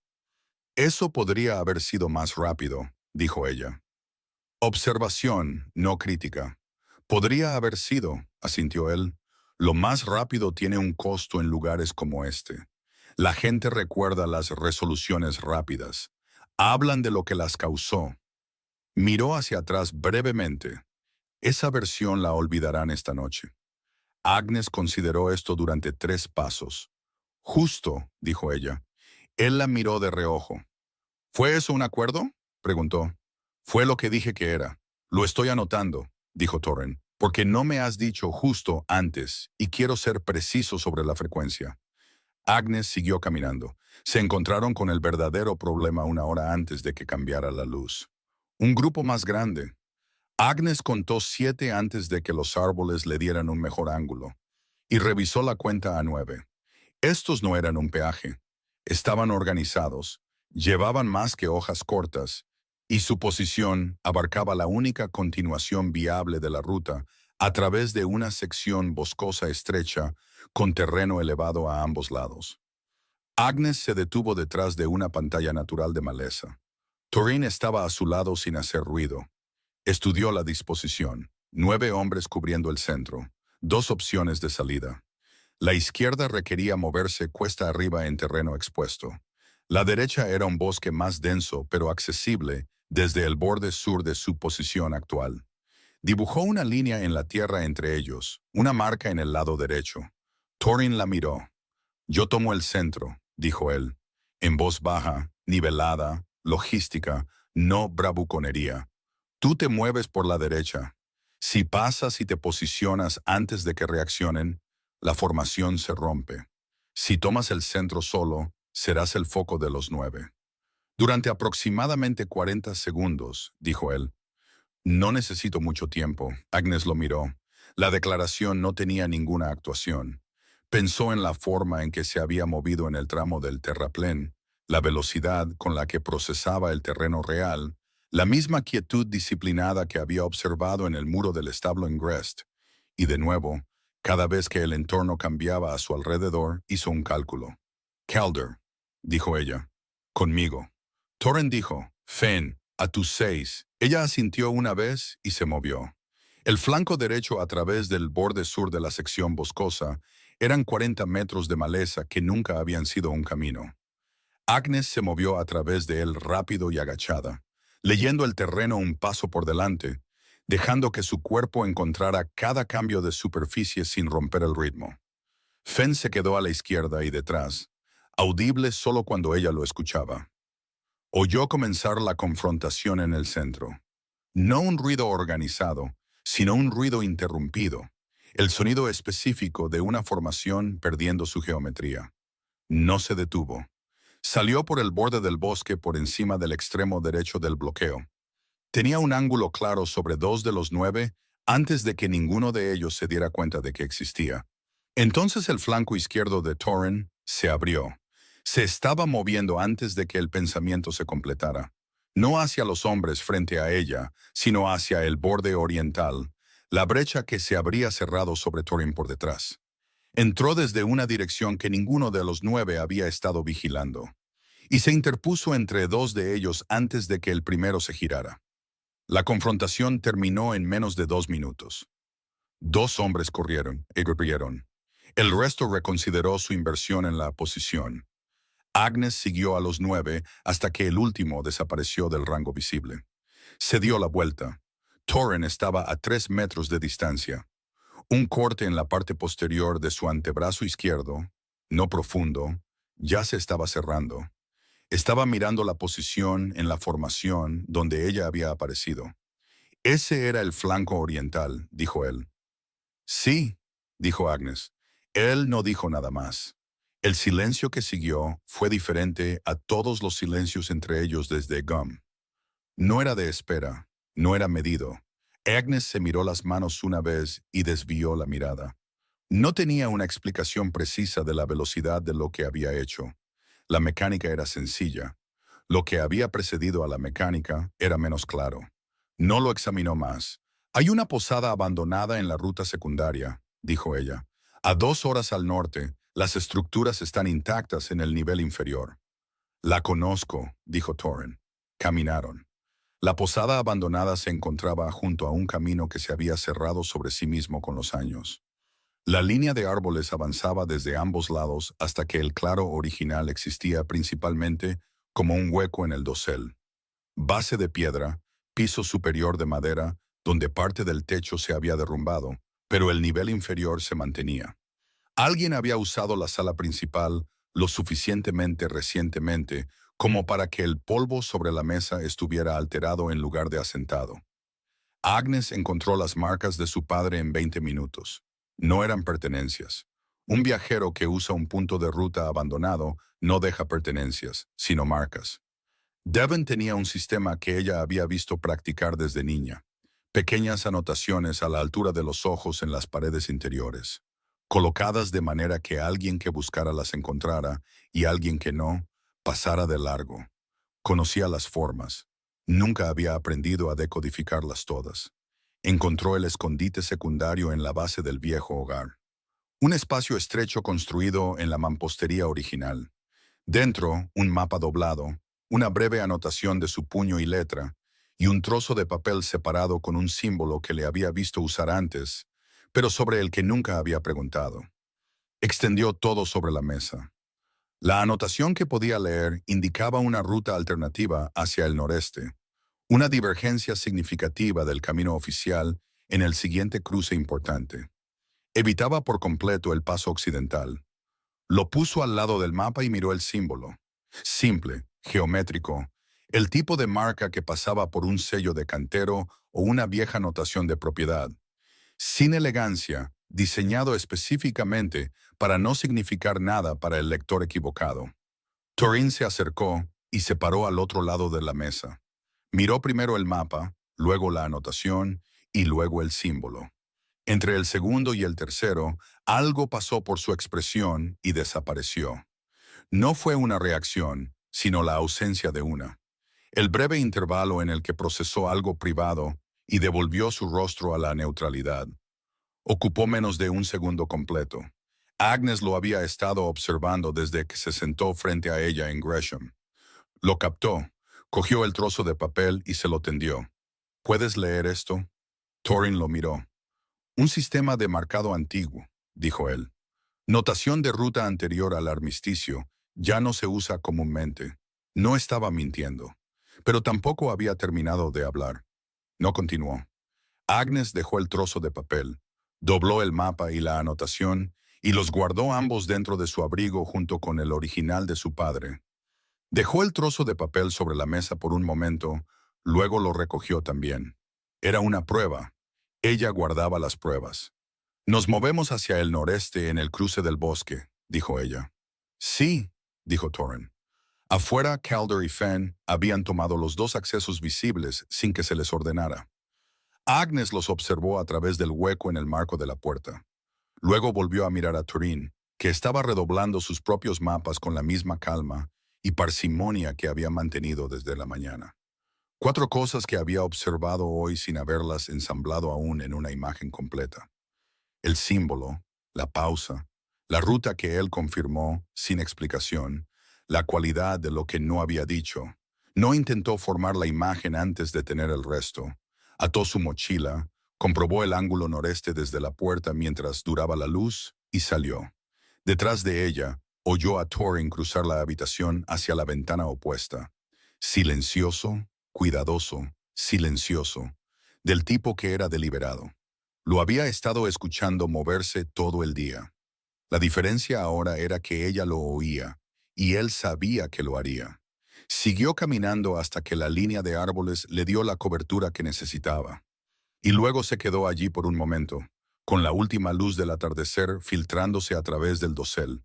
Eso podría haber sido más rápido, dijo ella. Observación, no crítica. Podría haber sido, asintió él. Lo más rápido tiene un costo en lugares como este. La gente recuerda las resoluciones rápidas. Hablan de lo que las causó. Miró hacia atrás brevemente. Esa versión la olvidarán esta noche. Agnes consideró esto durante 3 pasos. Justo, dijo ella. Él la miró de reojo. ¿Fue eso un acuerdo?, preguntó. Fue lo que dije que era. Lo estoy anotando, dijo Torren, porque no me has dicho justo antes y quiero ser preciso sobre la frecuencia. Agnes siguió caminando. Se encontraron con el verdadero problema una hora antes de que cambiara la luz. Un grupo más grande. Agnes contó 7 antes de que los árboles le dieran un mejor ángulo, y revisó la cuenta a 9. Estos no eran un peaje. Estaban organizados, llevaban más que hojas cortas, y su posición abarcaba la única continuación viable de la ruta a través de una sección boscosa estrecha con terreno elevado a ambos lados. Agnes se detuvo detrás de una pantalla natural de maleza. Torrin estaba a su lado sin hacer ruido. Estudió la disposición. 9 hombres cubriendo el centro. 2 opciones de salida. La izquierda requería moverse cuesta arriba en terreno expuesto. La derecha era un bosque más denso pero accesible desde el borde sur de su posición actual. Dibujó una línea en la tierra entre ellos, una marca en el lado derecho. Torrin la miró. «Yo tomo el centro», dijo él, en voz baja, nivelada, logística, no bravuconería. «Tú te mueves por la derecha. Si pasas y te posicionas antes de que reaccionen, la formación se rompe. Si tomas el centro solo, serás el foco de los 9». Durante aproximadamente 40 segundos, dijo él. «No necesito mucho tiempo». Agnes lo miró. La declaración no tenía ninguna actuación. Pensó en la forma en que se había movido en el tramo del terraplén, la velocidad con la que procesaba el terreno real, la misma quietud disciplinada que había observado en el muro del establo en Grest. Y de nuevo, cada vez que el entorno cambiaba a su alrededor, hizo un cálculo. «Calder», dijo ella. «Conmigo». Torren dijo: «Fenn, a tus 6». Ella asintió una vez y se movió. El flanco derecho a través del borde sur de la sección boscosa eran 40 metros de maleza que nunca habían sido un camino. Agnes se movió a través de él rápido y agachada, leyendo el terreno un paso por delante, dejando que su cuerpo encontrara cada cambio de superficie sin romper el ritmo. Fenn se quedó a la izquierda y detrás, audible solo cuando ella lo escuchaba. Oyó comenzar la confrontación en el centro. No un ruido organizado, sino un ruido interrumpido, el sonido específico de una formación perdiendo su geometría. No se detuvo. Salió por el borde del bosque por encima del extremo derecho del bloqueo. Tenía un ángulo claro sobre 2 de los 9 antes de que ninguno de ellos se diera cuenta de que existía. Entonces el flanco izquierdo de Torren se abrió. Se estaba moviendo antes de que el pensamiento se completara. No hacia los hombres frente a ella, sino hacia el borde oriental, la brecha que se habría cerrado sobre Torrin por detrás. Entró desde una dirección que ninguno de los 9 había estado vigilando. y se interpuso entre dos de ellos antes de que el primero se girara. La confrontación terminó en menos de 2 minutos. Dos hombres corrieron y rieron. El resto reconsideró su inversión en la posición. Agnes siguió a los 9 hasta que el último desapareció del rango visible. Se dio la vuelta. Torren estaba a 3 metros de distancia. Un corte en la parte posterior de su antebrazo izquierdo, no profundo, ya se estaba cerrando. Estaba mirando la posición en la formación donde ella había aparecido. Ese era el flanco oriental, dijo él. Sí, dijo Agnes. Él no dijo nada más. El silencio que siguió fue diferente a todos los silencios entre ellos desde Gum. No era de espera, no era medido. Agnes se miró las manos una vez y desvió la mirada. No tenía una explicación precisa de la velocidad de lo que había hecho. La mecánica era sencilla. Lo que había precedido a la mecánica era menos claro. No lo examinó más. Hay una posada abandonada en la ruta secundaria, dijo ella. A 2 horas al norte, las estructuras están intactas en el nivel inferior. La conozco, dijo Torren. Caminaron. La posada abandonada se encontraba junto a un camino que se había cerrado sobre sí mismo con los años. La línea de árboles avanzaba desde ambos lados hasta que el claro original existía principalmente como un hueco en el dosel. Base de piedra, piso superior de madera, donde parte del techo se había derrumbado, pero el nivel inferior se mantenía. Alguien había usado la sala principal lo suficientemente recientemente como para que el polvo sobre la mesa estuviera alterado en lugar de asentado. Agnes encontró las marcas de su padre en 20 minutos. No eran pertenencias. Un viajero que usa un punto de ruta abandonado no deja pertenencias, sino marcas. Devon tenía un sistema que ella había visto practicar desde niña. Pequeñas anotaciones a la altura de los ojos en las paredes interiores, colocadas de manera que alguien que buscara las encontrara y alguien que no, pasara de largo. Conocía las formas. Nunca había aprendido a decodificarlas todas. Encontró el escondite secundario en la base del viejo hogar. Un espacio estrecho construido en la mampostería original. Dentro, un mapa doblado, una breve anotación de su puño y letra, y un trozo de papel separado con un símbolo que le había visto usar antes, pero sobre el que nunca había preguntado. Extendió todo sobre la mesa. La anotación que podía leer indicaba una ruta alternativa hacia el noreste, una divergencia significativa del camino oficial en el siguiente cruce importante. Evitaba por completo el paso occidental. Lo puso al lado del mapa y miró el símbolo. Simple, geométrico, el tipo de marca que pasaba por un sello de cantero o una vieja notación de propiedad. Sin elegancia, diseñado específicamente para no significar nada para el lector equivocado. Torrin se acercó y se paró al otro lado de la mesa. Miró primero el mapa, luego la anotación y luego el símbolo. Entre el segundo y el tercero, algo pasó por su expresión y desapareció. No fue una reacción, sino la ausencia de una. El breve intervalo en el que procesó algo privado y devolvió su rostro a la neutralidad. Ocupó menos de un segundo completo. Agnes lo había estado observando desde que se sentó frente a ella en Gresham. Lo captó, cogió el trozo de papel y se lo tendió. ¿Puedes leer esto? Torrin lo miró. Un sistema de marcado antiguo, dijo él. Notación de ruta anterior al armisticio, ya no se usa comúnmente. No estaba mintiendo, pero tampoco había terminado de hablar. No continuó. Agnes dejó el trozo de papel, dobló el mapa y la anotación, y los guardó ambos dentro de su abrigo junto con el original de su padre. Dejó el trozo de papel sobre la mesa por un momento, luego lo recogió también. Era una prueba. Ella guardaba las pruebas. Nos movemos hacia el noreste en el cruce del bosque, dijo ella. Sí, dijo Torren. Afuera, Calder y Fenn habían tomado los dos accesos visibles sin que se les ordenara. Agnes los observó a través del hueco en el marco de la puerta. Luego volvió a mirar a Torrin, que estaba redoblando sus propios mapas con la misma calma y parsimonia que había mantenido desde la mañana. 4 cosas que había observado hoy sin haberlas ensamblado aún en una imagen completa. El símbolo, la pausa, la ruta que él confirmó sin explicación, la cualidad de lo que no había dicho. No intentó formar la imagen antes de tener el resto. Ató su mochila, comprobó el ángulo noreste desde la puerta mientras duraba la luz y salió. Detrás de ella, oyó a Thorin cruzar la habitación hacia la ventana opuesta. Silencioso, cuidadoso, silencioso, del tipo que era deliberado. Lo había estado escuchando moverse todo el día. La diferencia ahora era que ella lo oía, y él sabía que lo haría. Siguió caminando hasta que la línea de árboles le dio la cobertura que necesitaba. Y luego se quedó allí por un momento, con la última luz del atardecer filtrándose a través del dosel.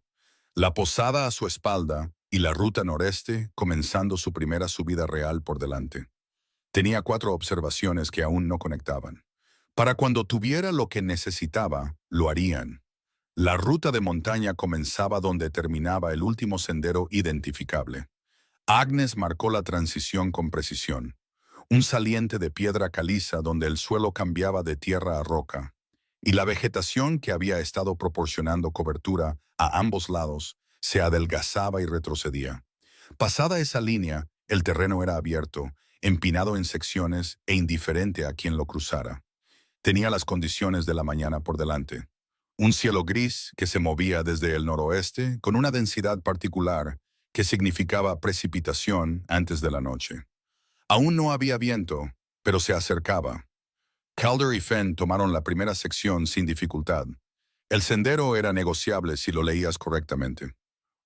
La posada a su espalda y la ruta noreste comenzando su primera subida real por delante. Tenía 4 observaciones que aún no conectaban. Para cuando tuviera lo que necesitaba, lo harían. La ruta de montaña comenzaba donde terminaba el último sendero identificable. Agnes marcó la transición con precisión. Un saliente de piedra caliza donde el suelo cambiaba de tierra a roca, y la vegetación que había estado proporcionando cobertura a ambos lados se adelgazaba y retrocedía. Pasada esa línea, el terreno era abierto, empinado en secciones e indiferente a quien lo cruzara. Tenía las condiciones de la mañana por delante. Un cielo gris que se movía desde el noroeste con una densidad particular que significaba precipitación antes de la noche. Aún no había viento, pero se acercaba. Calder y Fenn tomaron la primera sección sin dificultad. El sendero era negociable si lo leías correctamente.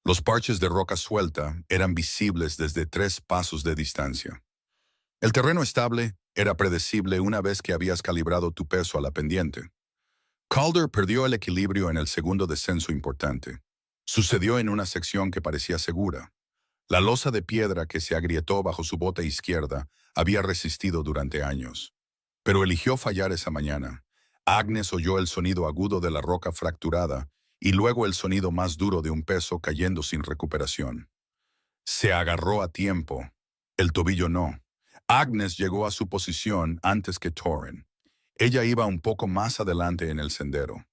Los parches de roca suelta eran visibles desde 3 pasos de distancia. El terreno estable era predecible una vez que habías calibrado tu peso a la pendiente. Calder perdió el equilibrio en el segundo descenso importante. Sucedió en una sección que parecía segura. La losa de piedra que se agrietó bajo su bota izquierda había resistido durante años. Pero eligió fallar esa mañana. Agnes oyó el sonido agudo de la roca fracturada y luego el sonido más duro de un peso cayendo sin recuperación. Se agarró a tiempo. El tobillo no. Agnes llegó a su posición antes que Thorin. Ella iba un poco más adelante en el sendero.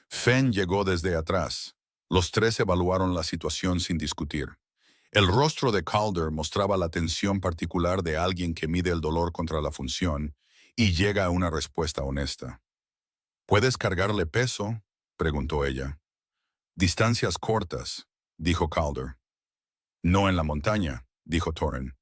Fenn llegó desde atrás. Los 3 evaluaron la situación sin discutir. El rostro de Calder mostraba la tensión particular de alguien que mide el dolor contra la función y llega a una respuesta honesta. ¿Puedes cargarle peso?, preguntó ella. Distancias cortas, dijo Calder. No en la montaña, dijo Thorin.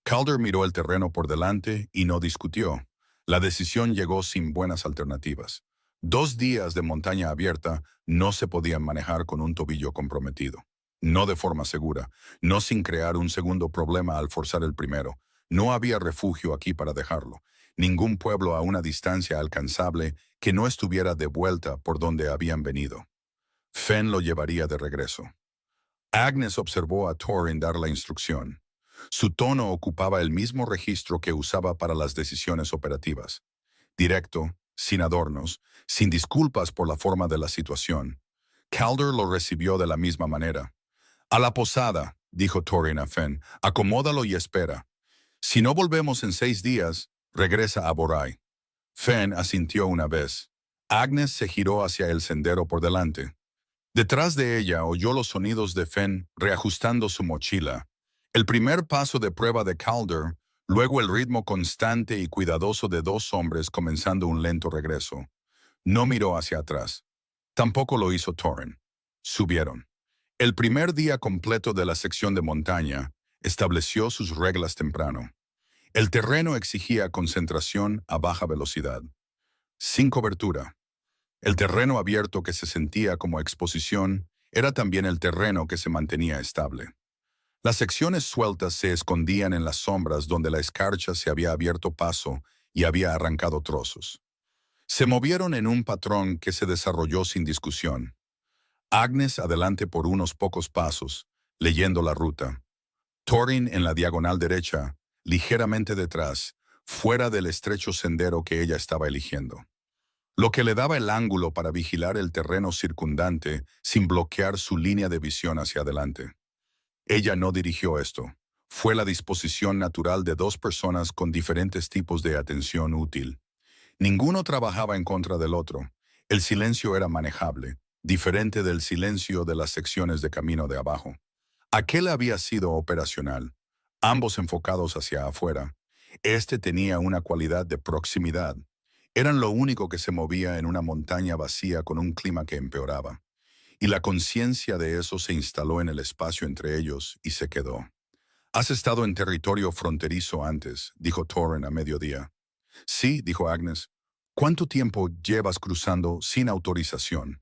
Calder miró el terreno por delante y no discutió. La decisión llegó sin buenas alternativas. 2 días de montaña abierta no se podían manejar con un tobillo comprometido. No de forma segura, no sin crear un segundo problema al forzar el primero. No había refugio aquí para dejarlo. Ningún pueblo a una distancia alcanzable que no estuviera de vuelta por donde habían venido. Fenn lo llevaría de regreso. Agnes observó a Thorin dar la instrucción. Su tono ocupaba el mismo registro que usaba para las decisiones operativas. Directo, sin adornos, sin disculpas por la forma de la situación. Calder lo recibió de la misma manera. «A la posada», dijo Thorin a Fenn, «acomódalo y espera. Si no volvemos en 6 días, regresa a Borai». Fenn asintió una vez. Agnes se giró hacia el sendero por delante. Detrás de ella oyó los sonidos de Fenn reajustando su mochila. El primer paso de prueba de Calder, luego el ritmo constante y cuidadoso de 2 hombres comenzando un lento regreso. No miró hacia atrás. Tampoco lo hizo Thorin. Subieron. El primer día completo de la sección de montaña estableció sus reglas temprano. El terreno exigía concentración a baja velocidad. Sin cobertura. El terreno abierto que se sentía como exposición era también el terreno que se mantenía estable. Las secciones sueltas se escondían en las sombras donde la escarcha se había abierto paso y había arrancado trozos. Se movieron en un patrón que se desarrolló sin discusión. Agnes adelante por unos pocos pasos, leyendo la ruta. Thorin en la diagonal derecha, ligeramente detrás, fuera del estrecho sendero que ella estaba eligiendo. Lo que le daba el ángulo para vigilar el terreno circundante sin bloquear su línea de visión hacia adelante. Ella no dirigió esto. Fue la disposición natural de 2 personas con diferentes tipos de atención útil. Ninguno trabajaba en contra del otro. El silencio era manejable, diferente del silencio de las secciones de camino de abajo. Aquel había sido operacional, ambos enfocados hacia afuera. Este tenía una cualidad de proximidad. Eran lo único que se movía en una montaña vacía con un clima que empeoraba. Y la conciencia de eso se instaló en el espacio entre ellos y se quedó. «Has estado en territorio fronterizo antes», dijo Torren a mediodía. «Sí», dijo Agnes. «¿Cuánto tiempo llevas cruzando sin autorización?»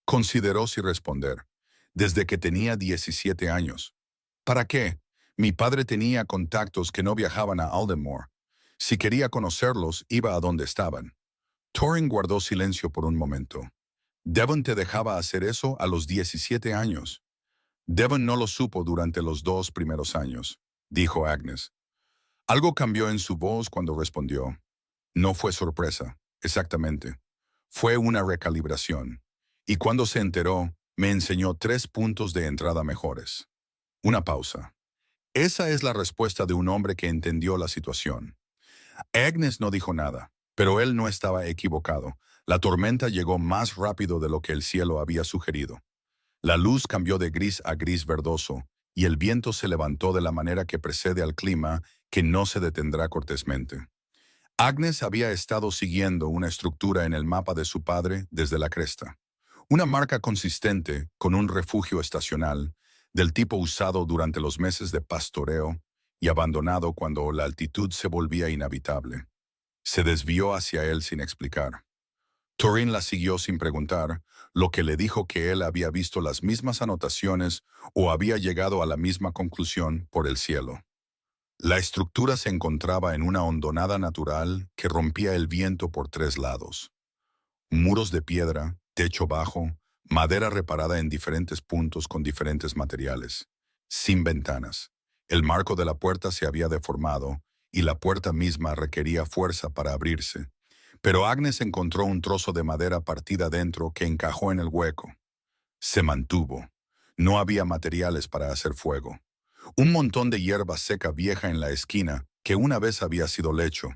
Consideró si responder. «Desde que tenía 17 años». «¿Para qué?» «Mi padre tenía contactos que no viajaban a Aldenmore. Si quería conocerlos, iba a donde estaban». Torren guardó silencio por un momento. «Devon te dejaba hacer eso a los 17 años». «Devon no lo supo durante los 2 primeros años», dijo Agnes. Algo cambió en su voz cuando respondió. No fue sorpresa, exactamente. Fue una recalibración. Y cuando se enteró, me enseñó 3 puntos de entrada mejores. Una pausa. Esa es la respuesta de un hombre que entendió la situación. Agnes no dijo nada, pero él no estaba equivocado. La tormenta llegó más rápido de lo que el cielo había sugerido. La luz cambió de gris a gris verdoso, y el viento se levantó de la manera que precede al clima, que no se detendrá cortésmente. Agnes había estado siguiendo una estructura en el mapa de su padre desde la cresta. Una marca consistente, con un refugio estacional, del tipo usado durante los meses de pastoreo y abandonado cuando la altitud se volvía inhabitable. Se desvió hacia él sin explicar. Torren la siguió sin preguntar, lo que le dijo que él había visto las mismas anotaciones o había llegado a la misma conclusión por el cielo. La estructura se encontraba en una hondonada natural que rompía el viento por 3 lados. Muros de piedra, techo bajo, madera reparada en diferentes puntos con diferentes materiales. Sin ventanas. El marco de la puerta se había deformado y la puerta misma requería fuerza para abrirse. Pero Agnes encontró un trozo de madera partida dentro que encajó en el hueco. Se mantuvo. No había materiales para hacer fuego. Un montón de hierba seca vieja en la esquina, que una vez había sido lecho.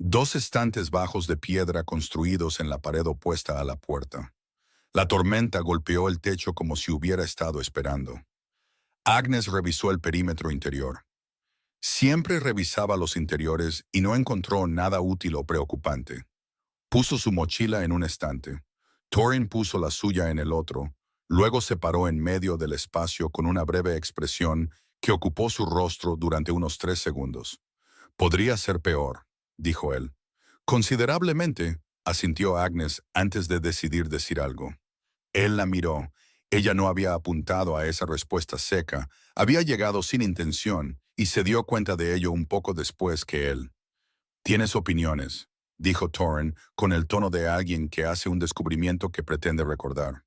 2 estantes bajos de piedra construidos en la pared opuesta a la puerta. La tormenta golpeó el techo como si hubiera estado esperando. Agnes revisó el perímetro interior. Siempre revisaba los interiores y no encontró nada útil o preocupante. Puso su mochila en un estante. Torren puso la suya en el otro. Luego se paró en medio del espacio con una breve expresión que ocupó su rostro durante unos 3 segundos. «Podría ser peor», dijo él. «Considerablemente», asintió Agnes antes de decidir decir algo. Él la miró. Ella no había apuntado a esa respuesta seca, había llegado sin intención y se dio cuenta de ello un poco después que él. «Tienes opiniones», dijo Torren con el tono de alguien que hace un descubrimiento que pretende recordar.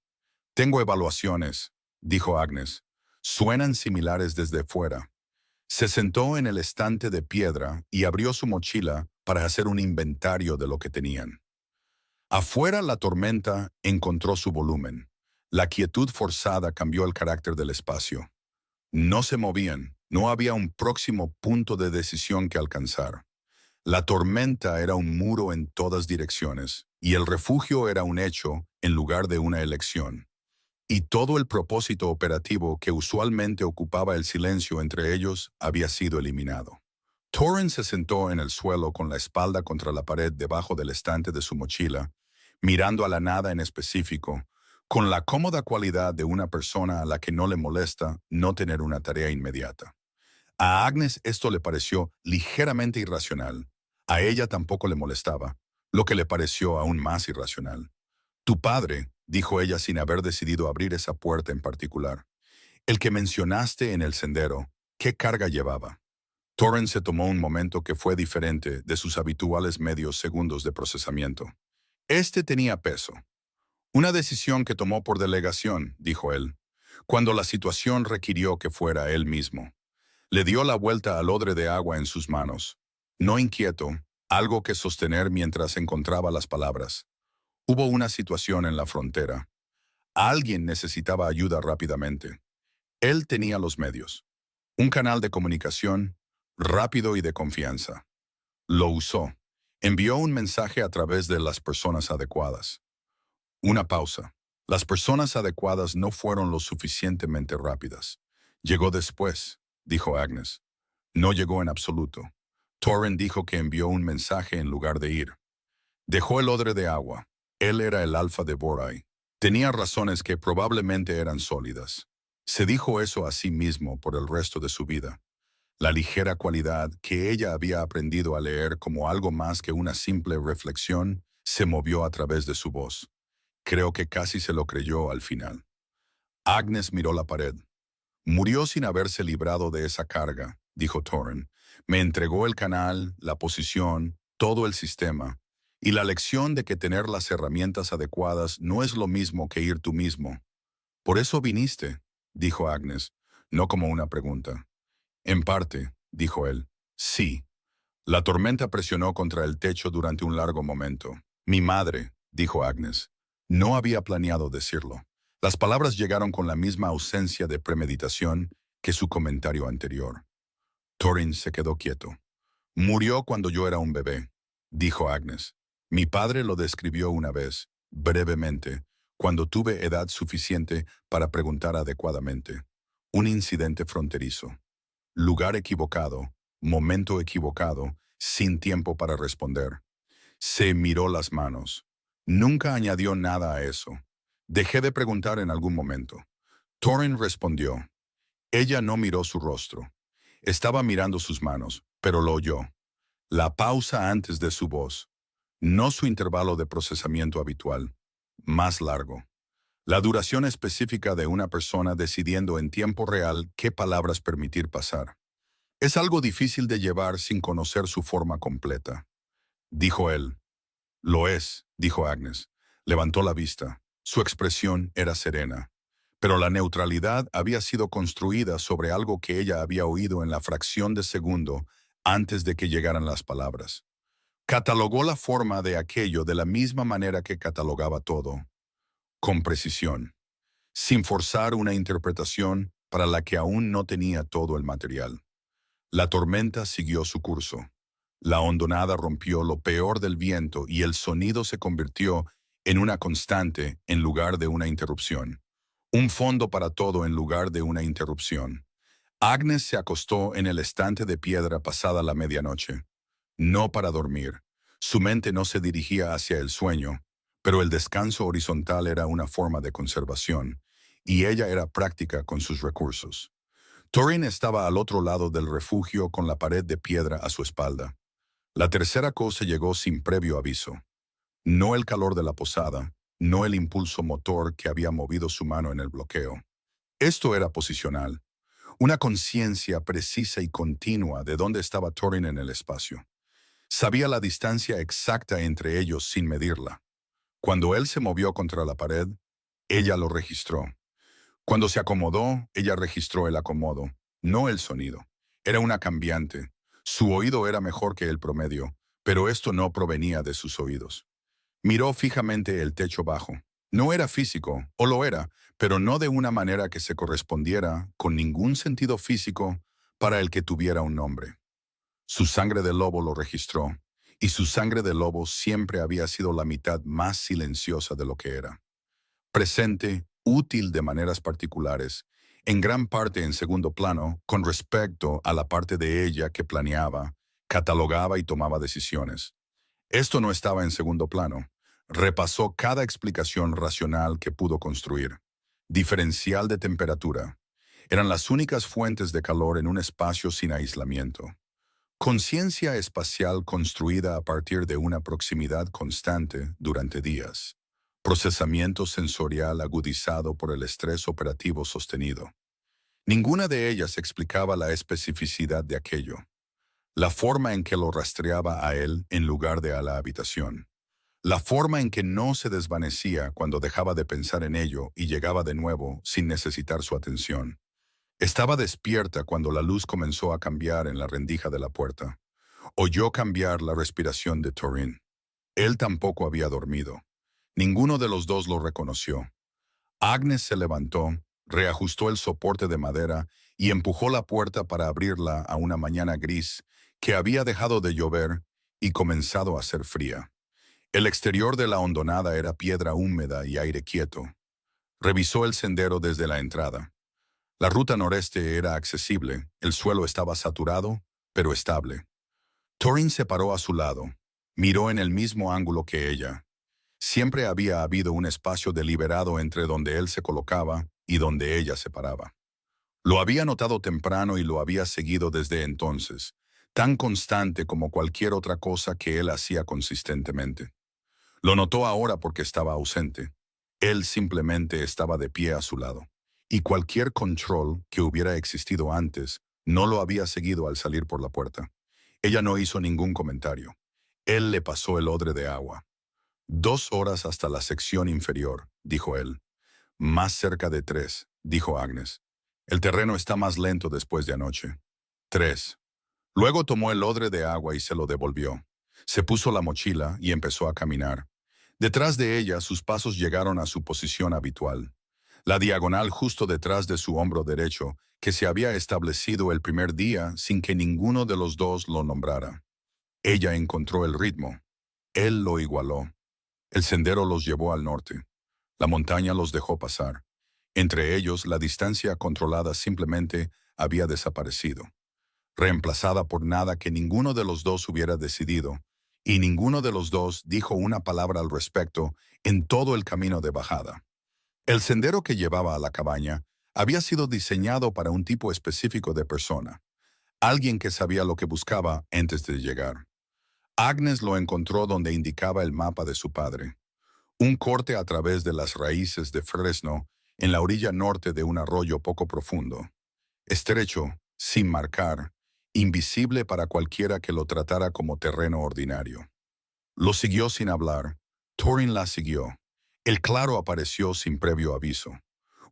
«Tengo evaluaciones», dijo Agnes. «Suenan similares desde fuera». Se sentó en el estante de piedra y abrió su mochila para hacer un inventario de lo que tenían. Afuera la tormenta encontró su volumen. La quietud forzada cambió el carácter del espacio. No se movían, no había un próximo punto de decisión que alcanzar. La tormenta era un muro en todas direcciones, y el refugio era un hecho en lugar de una elección. Y todo el propósito operativo que usualmente ocupaba el silencio entre ellos había sido eliminado. Torren se sentó en el suelo con la espalda contra la pared debajo del estante de su mochila, mirando a la nada en específico, con la cómoda cualidad de una persona a la que no le molesta no tener una tarea inmediata. A Agnes esto le pareció ligeramente irracional. A ella tampoco le molestaba, lo que le pareció aún más irracional. «Tu padre», dijo ella sin haber decidido abrir esa puerta en particular. «El que mencionaste en el sendero, ¿qué carga llevaba?» Torren se tomó un momento que fue diferente de sus habituales medios segundos de procesamiento. Este tenía peso. «Una decisión que tomó por delegación», dijo él, cuando la situación requirió que fuera él mismo. Le dio la vuelta al odre de agua en sus manos. No inquieto, algo que sostener mientras encontraba las palabras. Hubo una situación en la frontera. Alguien necesitaba ayuda rápidamente. Él tenía los medios. Un canal de comunicación rápido y de confianza. Lo usó. Envió un mensaje a través de las personas adecuadas. Una pausa. Las personas adecuadas no fueron lo suficientemente rápidas. Llegó después, dijo Agnes. No llegó en absoluto. Torren dijo que envió un mensaje en lugar de ir. Dejó el odre de agua. Él era el alfa de Borai. Tenía razones que probablemente eran sólidas. Se dijo eso a sí mismo por el resto de su vida. La ligera cualidad que ella había aprendido a leer como algo más que una simple reflexión se movió a través de su voz. Creo que casi se lo creyó al final. Agnes miró la pared. Murió sin haberse librado de esa carga, dijo Torren. Me entregó el canal, la posición, todo el sistema, y la lección de que tener las herramientas adecuadas no es lo mismo que ir tú mismo. Por eso viniste, dijo Agnes, no como una pregunta. En parte, dijo él, sí. La tormenta presionó contra el techo durante un largo momento. Mi madre, dijo Agnes. No había planeado decirlo. Las palabras llegaron con la misma ausencia de premeditación que su comentario anterior. Torrin se quedó quieto. Murió cuando yo era un bebé, dijo Agnes. Mi padre lo describió una vez, brevemente, cuando tuve edad suficiente para preguntar adecuadamente. Un incidente fronterizo. Lugar equivocado, momento equivocado, sin tiempo para responder. Se miró las manos. Nunca añadió nada a eso. Dejé de preguntar en algún momento. Torrin respondió. Ella no miró su rostro. Estaba mirando sus manos, pero lo oyó. La pausa antes de su voz. No su intervalo de procesamiento habitual. Más largo. La duración específica de una persona decidiendo en tiempo real qué palabras permitir pasar. Es algo difícil de llevar sin conocer su forma completa, dijo él. Lo es, dijo Agnes. Levantó la vista. Su expresión era serena. Pero la neutralidad había sido construida sobre algo que ella había oído en la fracción de segundo antes de que llegaran las palabras. Catalogó la forma de aquello de la misma manera que catalogaba todo, con precisión, sin forzar una interpretación para la que aún no tenía todo el material. La tormenta siguió su curso. La hondonada rompió lo peor del viento y el sonido se convirtió en una constante en lugar de una interrupción. Un fondo para todo en lugar de una interrupción. Agnes se acostó en el estante de piedra pasada la medianoche. No para dormir. Su mente no se dirigía hacia el sueño, pero el descanso horizontal era una forma de conservación, y ella era práctica con sus recursos. Torrin estaba al otro lado del refugio con la pared de piedra a su espalda. La tercera cosa llegó sin previo aviso. No el calor de la posada, no el impulso motor que había movido su mano en el bloqueo. Esto era posicional, una conciencia precisa y continua de dónde estaba Torrin en el espacio. Sabía la distancia exacta entre ellos sin medirla. Cuando él se movió contra la pared, ella lo registró. Cuando se acomodó, ella registró el acomodo, no el sonido. Era una cambiante. Su oído era mejor que el promedio, pero esto no provenía de sus oídos. Miró fijamente el techo bajo. No era físico, o lo era, pero no de una manera que se correspondiera con ningún sentido físico para el que tuviera un nombre. Su sangre de lobo lo registró, y su sangre de lobo siempre había sido la mitad más silenciosa de lo que era. Presente, útil de maneras particulares, en gran parte en segundo plano con respecto a la parte de ella que planeaba, catalogaba y tomaba decisiones. Esto no estaba en segundo plano. Repasó cada explicación racional que pudo construir. Diferencial de temperatura. Eran las únicas fuentes de calor en un espacio sin aislamiento. Conciencia espacial construida a partir de una proximidad constante durante días. Procesamiento sensorial agudizado por el estrés operativo sostenido. Ninguna de ellas explicaba la especificidad de aquello. La forma en que lo rastreaba a él en lugar de a la habitación. La forma en que no se desvanecía cuando dejaba de pensar en ello y llegaba de nuevo sin necesitar su atención. Estaba despierta cuando la luz comenzó a cambiar en la rendija de la puerta. Oyó cambiar la respiración de Torrin. Él tampoco había dormido. Ninguno de los dos lo reconoció. Agnes se levantó, reajustó el soporte de madera y empujó la puerta para abrirla a una mañana gris que había dejado de llover y comenzado a ser fría. El exterior de la hondonada era piedra húmeda y aire quieto. Revisó el sendero desde la entrada. La ruta noreste era accesible, el suelo estaba saturado, pero estable. Thorin se paró a su lado. Miró en el mismo ángulo que ella. Siempre había habido un espacio deliberado entre donde él se colocaba y donde ella se paraba. Lo había notado temprano y lo había seguido desde entonces, tan constante como cualquier otra cosa que él hacía consistentemente. Lo notó ahora porque estaba ausente. Él simplemente estaba de pie a su lado. Y cualquier control que hubiera existido antes no lo había seguido al salir por la puerta. Ella no hizo ningún comentario. Él le pasó el odre de agua. 2 horas hasta la sección inferior, dijo él. Más cerca de 3, dijo Agnes. El terreno está más lento después de anoche. 3. Luego tomó el odre de agua y se lo devolvió. Se puso la mochila y empezó a caminar. Detrás de ella, sus pasos llegaron a su posición habitual. La diagonal justo detrás de su hombro derecho, que se había establecido el primer día sin que ninguno de los dos lo nombrara. Ella encontró el ritmo. Él lo igualó. El sendero los llevó al norte. La montaña los dejó pasar. Entre ellos, la distancia controlada simplemente había desaparecido, reemplazada por nada que ninguno de los dos hubiera decidido, y ninguno de los dos dijo una palabra al respecto en todo el camino de bajada. El sendero que llevaba a la cabaña había sido diseñado para un tipo específico de persona, alguien que sabía lo que buscaba antes de llegar. Agnes lo encontró donde indicaba el mapa de su padre, un corte a través de las raíces de fresno en la orilla norte de un arroyo poco profundo, estrecho, sin marcar, invisible para cualquiera que lo tratara como terreno ordinario. Lo siguió sin hablar. Thorin la siguió. El claro apareció sin previo aviso.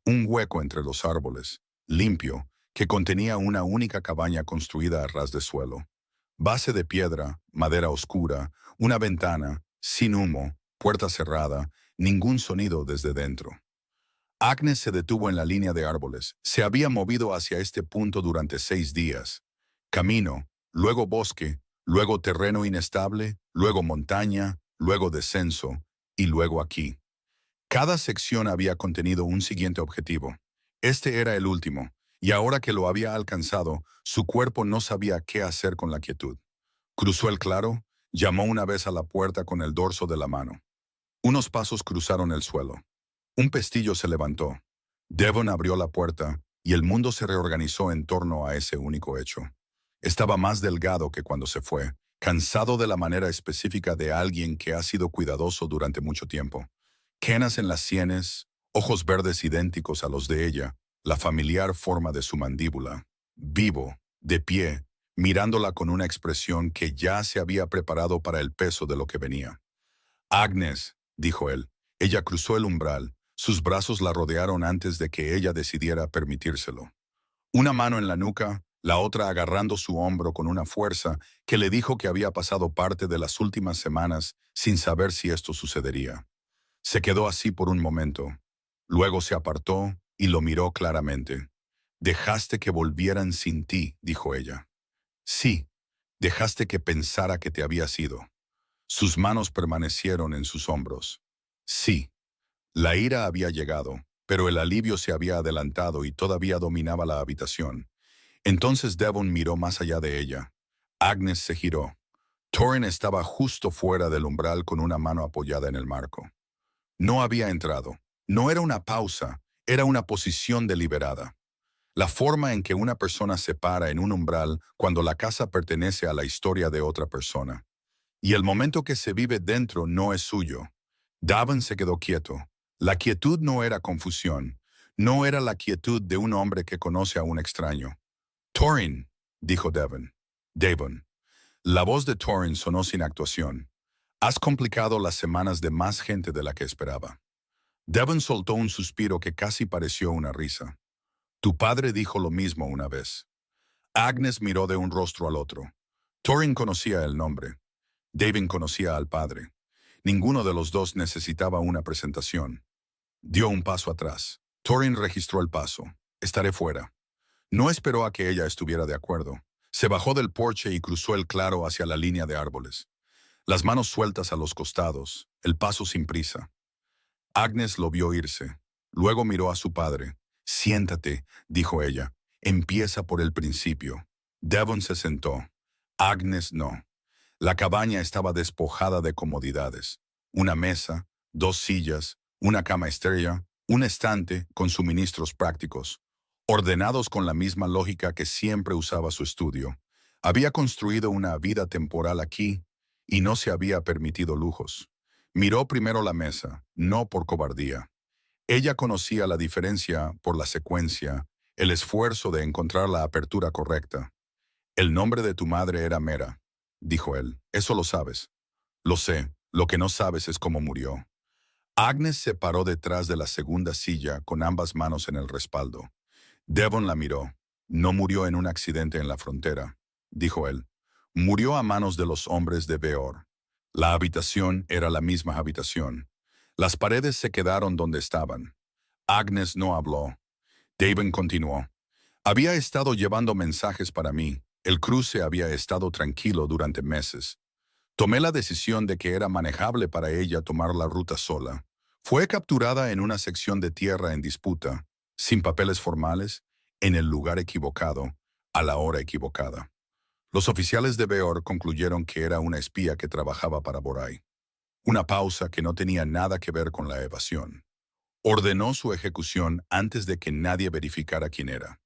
Un hueco entre los árboles, limpio, que contenía una única cabaña construida a ras de suelo. Base de piedra, madera oscura, una ventana, sin humo, puerta cerrada, ningún sonido desde dentro. Agnes se detuvo en la línea de árboles. Se había movido hacia este punto durante 6 días. Camino, luego bosque, luego terreno inestable, luego montaña, luego descenso, y luego aquí. Cada sección había contenido un siguiente objetivo. Este era el último, y ahora que lo había alcanzado, su cuerpo no sabía qué hacer con la quietud. Cruzó el claro, llamó una vez a la puerta con el dorso de la mano. Unos pasos cruzaron el suelo. Un pestillo se levantó. Devon abrió la puerta y el mundo se reorganizó en torno a ese único hecho. Estaba más delgado que cuando se fue, cansado de la manera específica de alguien que ha sido cuidadoso durante mucho tiempo. Canas en las sienes, ojos verdes idénticos a los de ella, la familiar forma de su mandíbula. Vivo, de pie, mirándola con una expresión que ya se había preparado para el peso de lo que venía. Agnes, dijo él. Ella cruzó el umbral. Sus brazos la rodearon antes de que ella decidiera permitírselo. Una mano en la nuca, la otra agarrando su hombro con una fuerza que le dijo que había pasado parte de las últimas semanas sin saber si esto sucedería. Se quedó así por un momento. Luego se apartó y lo miró claramente. «Dejaste que volvieran sin ti», dijo ella. «Sí, dejaste que pensara que te había ido». Sus manos permanecieron en sus hombros. Sí, la ira había llegado, pero el alivio se había adelantado y todavía dominaba la habitación. Entonces Devon miró más allá de ella. Agnes se giró. Thorin estaba justo fuera del umbral con una mano apoyada en el marco. No había entrado. No era una pausa, era una posición deliberada. La forma en que una persona se para en un umbral cuando la casa pertenece a la historia de otra persona. Y el momento que se vive dentro no es suyo. Davin se quedó quieto. La quietud no era confusión. No era la quietud de un hombre que conoce a un extraño. «Thorin», dijo Devon. La voz de Thorin sonó sin actuación. «Has complicado las semanas de más gente de la que esperaba». Devon soltó un suspiro que casi pareció una risa. «Tu padre dijo lo mismo una vez». Agnes miró de un rostro al otro. Thorin conocía el nombre. Devon conocía al padre. Ninguno de los dos necesitaba una presentación. Dio un paso atrás. Thorin registró el paso. «Estaré fuera». No esperó a que ella estuviera de acuerdo. Se bajó del porche y cruzó el claro hacia la línea de árboles. Las manos sueltas a los costados, el paso sin prisa. Agnes lo vio irse. Luego miró a su padre. Siéntate, dijo ella. Empieza por el principio. Devon se sentó. Agnes no. La cabaña estaba despojada de comodidades. Una mesa, dos sillas, una cama estéril, un estante con suministros prácticos, ordenados con la misma lógica que siempre usaba su estudio. Había construido una vida temporal aquí y no se había permitido lujos. Miró primero la mesa, no por cobardía. Ella conocía la diferencia por la secuencia, el esfuerzo de encontrar la apertura correcta. El nombre de tu madre era Mera, dijo él. Eso lo sabes. Lo sé. Lo que no sabes es cómo murió. Agnes se paró detrás de la segunda silla con ambas manos en el respaldo. Devon la miró. No murió en un accidente en la frontera, dijo él. Murió a manos de los hombres de Beor. La habitación era la misma habitación. Las paredes se quedaron donde estaban. Agnes no habló. Devon continuó. Había estado llevando mensajes para mí. El cruce había estado tranquilo durante meses. Tomé la decisión de que era manejable para ella tomar la ruta sola. Fue capturada en una sección de tierra en disputa, sin papeles formales, en el lugar equivocado, a la hora equivocada. Los oficiales de Beor concluyeron que era una espía que trabajaba para Borai. Una pausa que no tenía nada que ver con la evasión. Ordenó su ejecución antes de que nadie verificara quién era.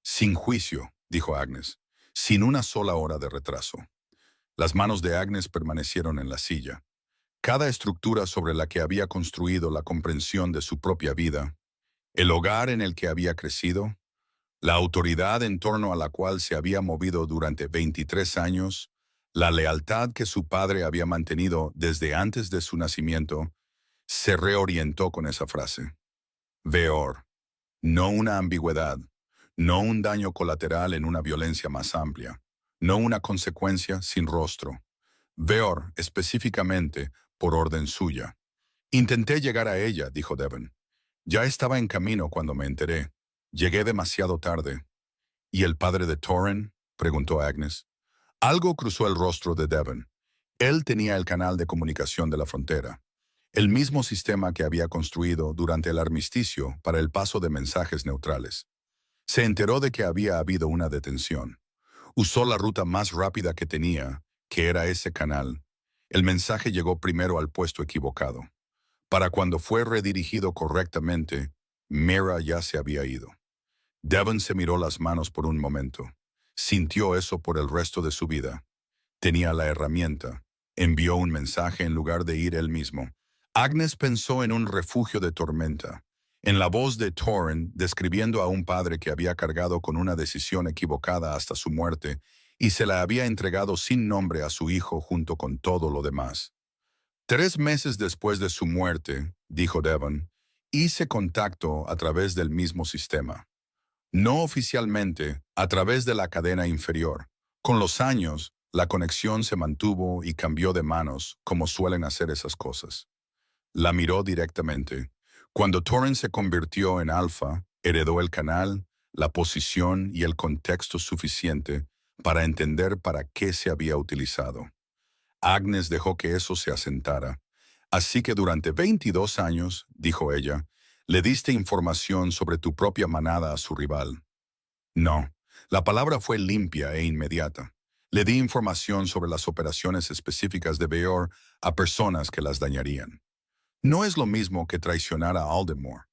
Sin juicio, dijo Agnes, sin una sola hora de retraso. Las manos de Agnes permanecieron en la silla. Cada estructura sobre la que había construido la comprensión de su propia vida, el hogar en el que había crecido, la autoridad en torno a la cual se había movido durante 23 años, la lealtad que su padre había mantenido desde antes de su nacimiento, se reorientó con esa frase. Beor, no una ambigüedad, no un daño colateral en una violencia más amplia, no una consecuencia sin rostro. Beor, específicamente, por orden suya. Intenté llegar a ella, dijo Devon. Ya estaba en camino cuando me enteré. Llegué demasiado tarde. ¿Y el padre de Torren? Preguntó Agnes. Algo cruzó el rostro de Devon. Él tenía el canal de comunicación de la frontera, el mismo sistema que había construido durante el armisticio para el paso de mensajes neutrales. Se enteró de que había habido una detención. Usó la ruta más rápida que tenía, que era ese canal. El mensaje llegó primero al puesto equivocado. Para cuando fue redirigido correctamente, Mera ya se había ido. Devon se miró las manos por un momento. Sintió eso por el resto de su vida. Tenía la herramienta. Envió un mensaje en lugar de ir él mismo. Agnes pensó en un refugio de tormenta, en la voz de Torren describiendo a un padre que había cargado con una decisión equivocada hasta su muerte y se la había entregado sin nombre a su hijo junto con todo lo demás. 3 meses después de su muerte, dijo Devon, hice contacto a través del mismo sistema. No oficialmente, a través de la cadena inferior. Con los años, la conexión se mantuvo y cambió de manos, como suelen hacer esas cosas. La miró directamente. Cuando Torren se convirtió en alfa, heredó el canal, la posición y el contexto suficiente para entender para qué se había utilizado. Agnes dejó que eso se asentara. Así que durante 22 años, dijo ella, le diste información sobre tu propia manada a su rival. No, la palabra fue limpia e inmediata. Le di información sobre las operaciones específicas de Beor a personas que las dañarían. No es lo mismo que traicionar a Aldemore.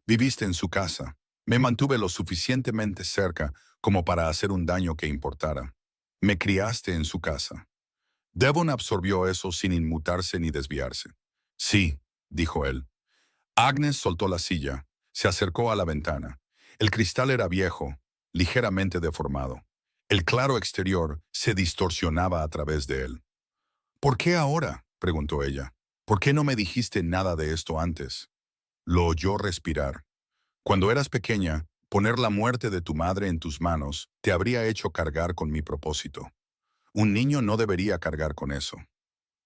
Viviste en su casa. Me mantuve lo suficientemente cerca como para hacer un daño que importara. Me criaste en su casa. Devon absorbió eso sin inmutarse ni desviarse. Sí, dijo él. Agnes soltó la silla, se acercó a la ventana. El cristal era viejo, ligeramente deformado. El claro exterior se distorsionaba a través de él. ¿Por qué ahora?, preguntó ella. ¿Por qué no me dijiste nada de esto antes? Lo oyó respirar. Cuando eras pequeña, poner la muerte de tu madre en tus manos te habría hecho cargar con mi propósito. Un niño no debería cargar con eso.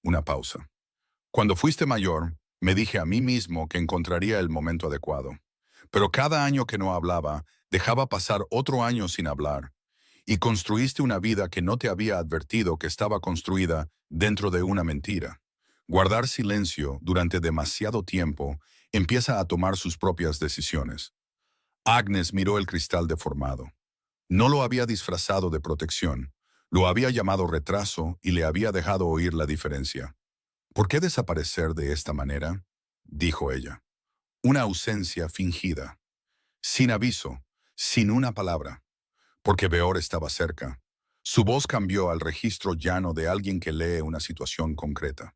Una pausa. Cuando fuiste mayor, me dije a mí mismo que encontraría el momento adecuado. Pero cada año que no hablaba, dejaba pasar otro año sin hablar. Y construiste una vida que no te había advertido que estaba construida dentro de una mentira. Guardar silencio durante demasiado tiempo empieza a tomar sus propias decisiones. Agnes miró el cristal deformado. No lo había disfrazado de protección, lo había llamado retraso y le había dejado oír la diferencia. ¿Por qué desaparecer de esta manera?, dijo ella. Una ausencia fingida, sin aviso, sin una palabra, porque Beor estaba cerca. Su voz cambió al registro llano de alguien que lee una situación concreta.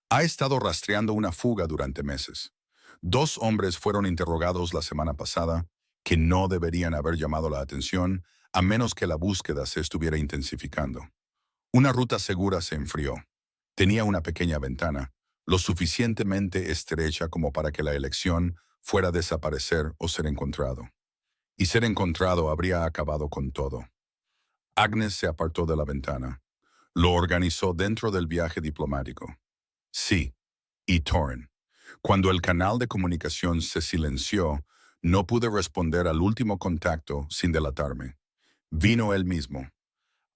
Ha estado rastreando una fuga durante meses. 2 hombres fueron interrogados la semana pasada que no deberían haber llamado la atención a menos que la búsqueda se estuviera intensificando. Una ruta segura se enfrió. Tenía una pequeña ventana, lo suficientemente estrecha como para que la elección fuera desaparecer o ser encontrado. Y ser encontrado habría acabado con todo. Agnes se apartó de la ventana. Lo organizó dentro del viaje diplomático. Sí, y Torren. Cuando el canal de comunicación se silenció, no pude responder al último contacto sin delatarme. Vino él mismo.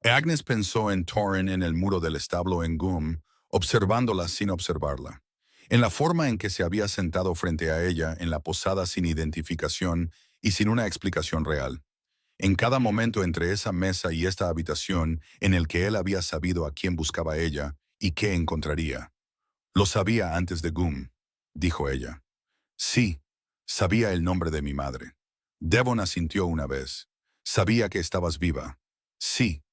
Agnes pensó en Torren en el muro del establo en Gum, observándola sin observarla. En la forma en que se había sentado frente a ella en la posada sin identificación y sin una explicación real. En cada momento entre esa mesa y esta habitación en el que él había sabido a quién buscaba ella y qué encontraría. Lo sabía antes de Gum, dijo ella. Sí, sabía el nombre de mi madre. Devon asintió una vez. Sabía que estabas viva. Sí.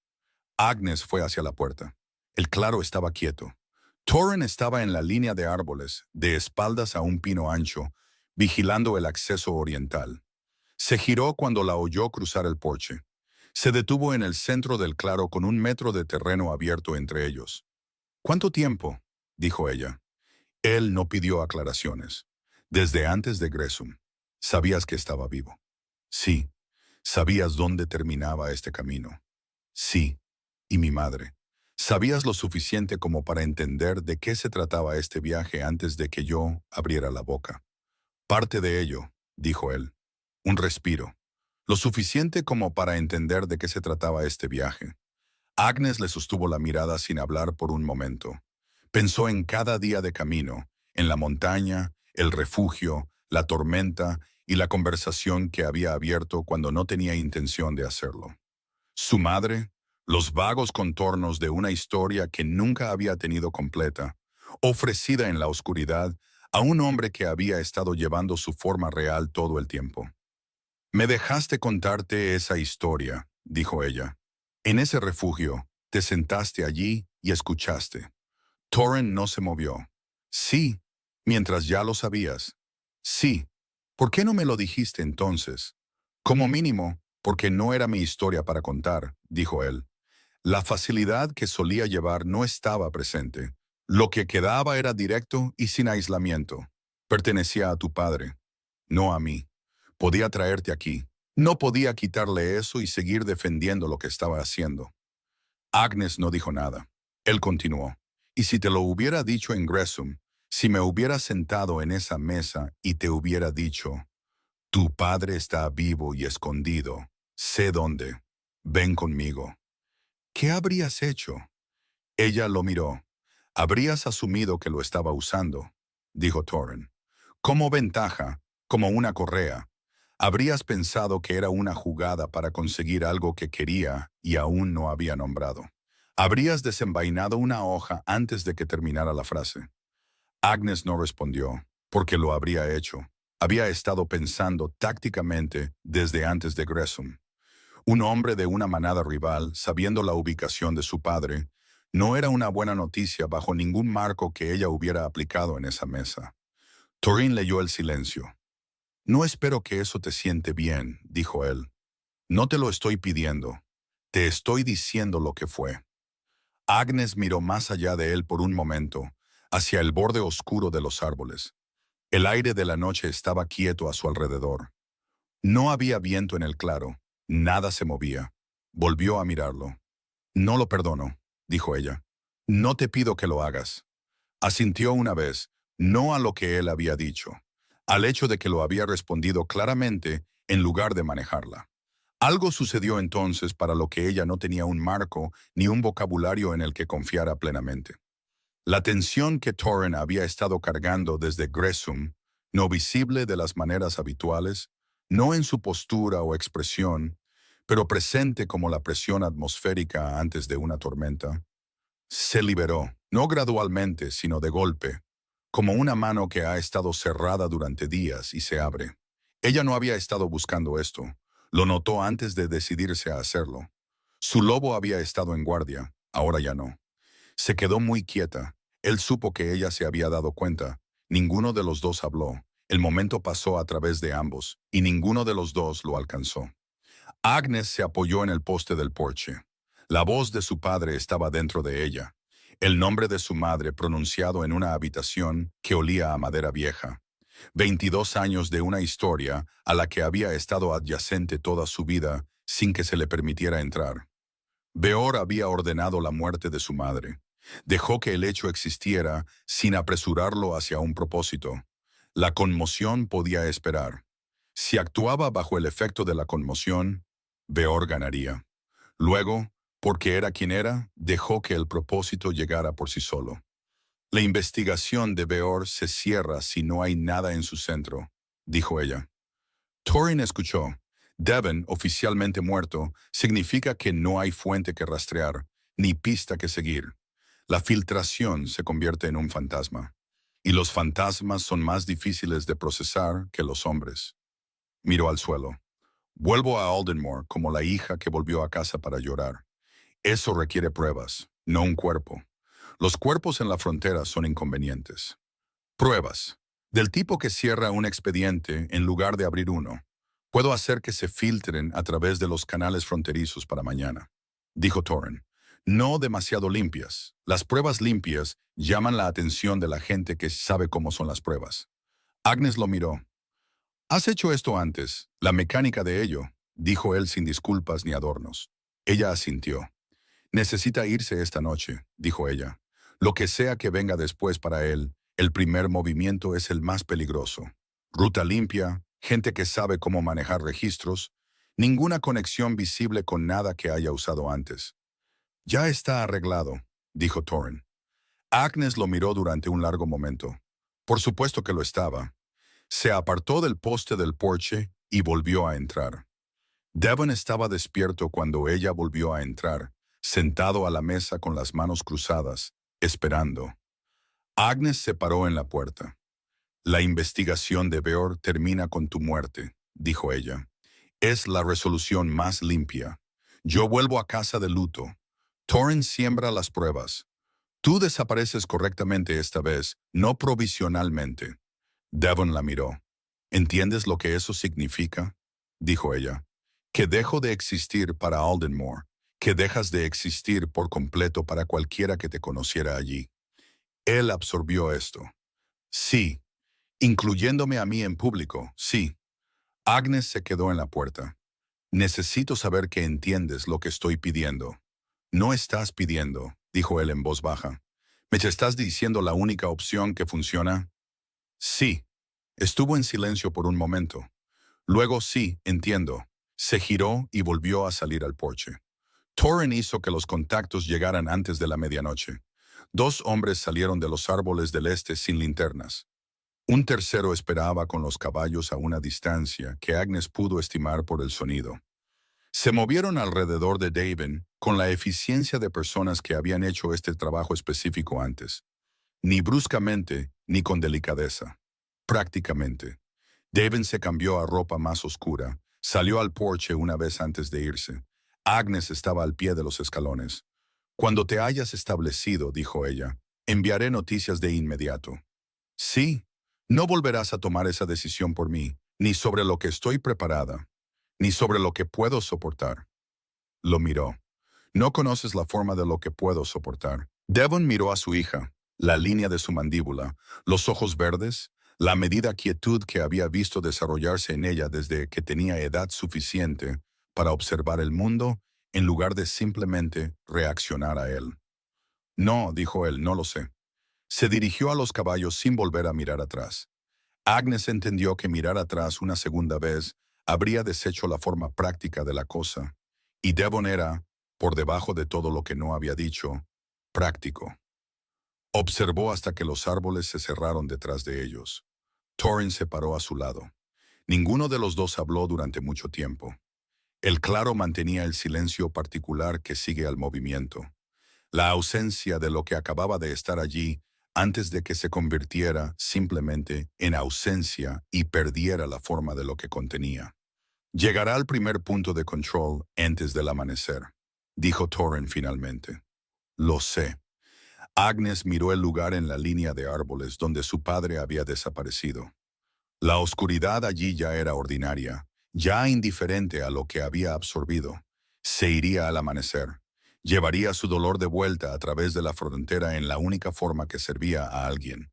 Agnes fue hacia la puerta. El claro estaba quieto. Torren estaba en la línea de árboles, de espaldas a un pino ancho, vigilando el acceso oriental. Se giró cuando la oyó cruzar el porche. Se detuvo en el centro del claro con 1 metro de terreno abierto entre ellos. ¿Cuánto tiempo?, dijo ella. Él no pidió aclaraciones. Desde antes de Gressum. Sabías que estaba vivo. Sí. Sabías dónde terminaba este camino. Sí. Y mi madre. Sabías lo suficiente como para entender de qué se trataba este viaje antes de que yo abriera la boca. Parte de ello, dijo él. Un respiro. Lo suficiente como para entender de qué se trataba este viaje. Agnes le sostuvo la mirada sin hablar por un momento. Pensó en cada día de camino, en la montaña, el refugio, la tormenta y la conversación que había abierto cuando no tenía intención de hacerlo. Su madre, los vagos contornos de una historia que nunca había tenido completa, ofrecida en la oscuridad a un hombre que había estado llevando su forma real todo el tiempo. Me dejaste contarte esa historia, dijo ella. En ese refugio, te sentaste allí y escuchaste. Torren no se movió. Sí, mientras ya lo sabías. Sí. ¿Por qué no me lo dijiste entonces? Como mínimo, porque no era mi historia para contar, dijo él. La facilidad que solía llevar no estaba presente. Lo que quedaba era directo y sin aislamiento. Pertenecía a tu padre, no a mí. Podía traerte aquí. No podía quitarle eso y seguir defendiendo lo que estaba haciendo. Agnes no dijo nada. Él continuó. Y si te lo hubiera dicho en Gressum, si me hubiera sentado en esa mesa y te hubiera dicho, tu padre está vivo y escondido, sé dónde, ven conmigo. ¿Qué habrías hecho? Ella lo miró. Habrías asumido que lo estaba usando, dijo Torren. Como ventaja, como una correa. Habrías pensado que era una jugada para conseguir algo que quería y aún no había nombrado. Habrías desenvainado una hoja antes de que terminara la frase. Agnes no respondió, porque lo habría hecho. Había estado pensando tácticamente desde antes de Gressum. Un hombre de una manada rival, sabiendo la ubicación de su padre, no era una buena noticia bajo ningún marco que ella hubiera aplicado en esa mesa. Torren leyó el silencio. No espero que eso te siente bien, dijo él. No te lo estoy pidiendo. Te estoy diciendo lo que fue. Agnes miró más allá de él por un momento, hacia el borde oscuro de los árboles. El aire de la noche estaba quieto a su alrededor. No había viento en el claro, nada se movía. Volvió a mirarlo. No lo perdono, dijo ella. No te pido que lo hagas. Asintió una vez, no a lo que él había dicho, al hecho de que lo había respondido claramente en lugar de manejarla. Algo sucedió entonces para lo que ella no tenía un marco ni un vocabulario en el que confiara plenamente. La tensión que Torren había estado cargando desde Gressum, no visible de las maneras habituales, no en su postura o expresión, pero presente como la presión atmosférica antes de una tormenta. Se liberó, no gradualmente, sino de golpe, como una mano que ha estado cerrada durante días y se abre. Ella no había estado buscando esto, lo notó antes de decidirse a hacerlo. Su lobo había estado en guardia, ahora ya no. Se quedó muy quieta. Él supo que ella se había dado cuenta. Ninguno de los dos habló. El momento pasó a través de ambos, y ninguno de los dos lo alcanzó. Agnes se apoyó en el poste del porche. La voz de su padre estaba dentro de ella. El nombre de su madre pronunciado en una habitación que olía a madera vieja. 22 años de una historia a la que había estado adyacente toda su vida sin que se le permitiera entrar. Beor había ordenado la muerte de su madre. Dejó que el hecho existiera sin apresurarlo hacia un propósito. La conmoción podía esperar. Si actuaba bajo el efecto de la conmoción, Beor ganaría. Luego, porque era quien era, dejó que el propósito llegara por sí solo. La investigación de Beor se cierra si no hay nada en su centro, dijo ella. Thorin escuchó. Devon, oficialmente muerto, significa que no hay fuente que rastrear, ni pista que seguir. La filtración se convierte en un fantasma. Y los fantasmas son más difíciles de procesar que los hombres. Miró al suelo. Vuelvo a Aldenmore como la hija que volvió a casa para llorar. Eso requiere pruebas, no un cuerpo. Los cuerpos en la frontera son inconvenientes. Pruebas. Del tipo que cierra un expediente en lugar de abrir uno. Puedo hacer que se filtren a través de los canales fronterizos para mañana, dijo Thorin. No demasiado limpias. Las pruebas limpias llaman la atención de la gente que sabe cómo son las pruebas. Agnes lo miró. ¿Has hecho esto antes? La mecánica de ello, dijo él sin disculpas ni adornos. Ella asintió. Necesita irse esta noche, dijo ella. Lo que sea que venga después para él, el primer movimiento es el más peligroso. Ruta limpia, gente que sabe cómo manejar registros, ninguna conexión visible con nada que haya usado antes. Ya está arreglado, dijo Thorin. Agnes lo miró durante un largo momento. Por supuesto que lo estaba. Se apartó del poste del porche y volvió a entrar. Devon estaba despierto cuando ella volvió a entrar, sentado a la mesa con las manos cruzadas, esperando. Agnes se paró en la puerta. La investigación de Beor termina con tu muerte, dijo ella. Es la resolución más limpia. Yo vuelvo a casa de luto. Thorin siembra las pruebas. Tú desapareces correctamente esta vez, no provisionalmente. Devon la miró. ¿Entiendes lo que eso significa? Dijo ella. Que dejo de existir para Aldenmore, que dejas de existir por completo para cualquiera que te conociera allí. Él absorbió esto. Sí, incluyéndome a mí en público, sí. Agnes se quedó en la puerta. Necesito saber que entiendes lo que estoy pidiendo. No estás pidiendo, dijo él en voz baja. ¿Me estás diciendo la única opción que funciona? Sí. Estuvo en silencio por un momento. Luego sí, entiendo. Se giró y volvió a salir al porche. Thorin hizo que los contactos llegaran antes de la medianoche. 2 hombres salieron de los árboles del este sin linternas. Un tercero esperaba con los caballos a una distancia que Agnes pudo estimar por el sonido. Se movieron alrededor de Davin con la eficiencia de personas que habían hecho este trabajo específico antes. Ni bruscamente, ni con delicadeza. Prácticamente. Davin se cambió a ropa más oscura, salió al porche una vez antes de irse. Agnes estaba al pie de los escalones. Cuando te hayas establecido, dijo ella, enviaré noticias de inmediato. Sí, no volverás a tomar esa decisión por mí, ni sobre lo que estoy preparada, ni sobre lo que puedo soportar. Lo miró. No conoces la forma de lo que puedo soportar. Devon miró a su hija, la línea de su mandíbula, los ojos verdes, la medida quietud que había visto desarrollarse en ella desde que tenía edad suficiente para observar el mundo en lugar de simplemente reaccionar a él. No, dijo él, no lo sé. Se dirigió a los caballos sin volver a mirar atrás. Agnes entendió que mirar atrás una segunda vez habría deshecho la forma práctica de la cosa, y Devon era, por debajo de todo lo que no había dicho, práctico. Observó hasta que los árboles se cerraron detrás de ellos. Thorin se paró a su lado. Ninguno de los dos habló durante mucho tiempo. El claro mantenía el silencio particular que sigue al movimiento, la ausencia de lo que acababa de estar allí antes de que se convirtiera simplemente en ausencia y perdiera la forma de lo que contenía. Llegará al primer punto de control antes del amanecer, dijo Torren finalmente. Lo sé. Agnes miró el lugar en la línea de árboles donde su padre había desaparecido. La oscuridad allí ya era ordinaria, ya indiferente a lo que había absorbido. Se iría al amanecer. Llevaría su dolor de vuelta a través de la frontera en la única forma que servía a alguien.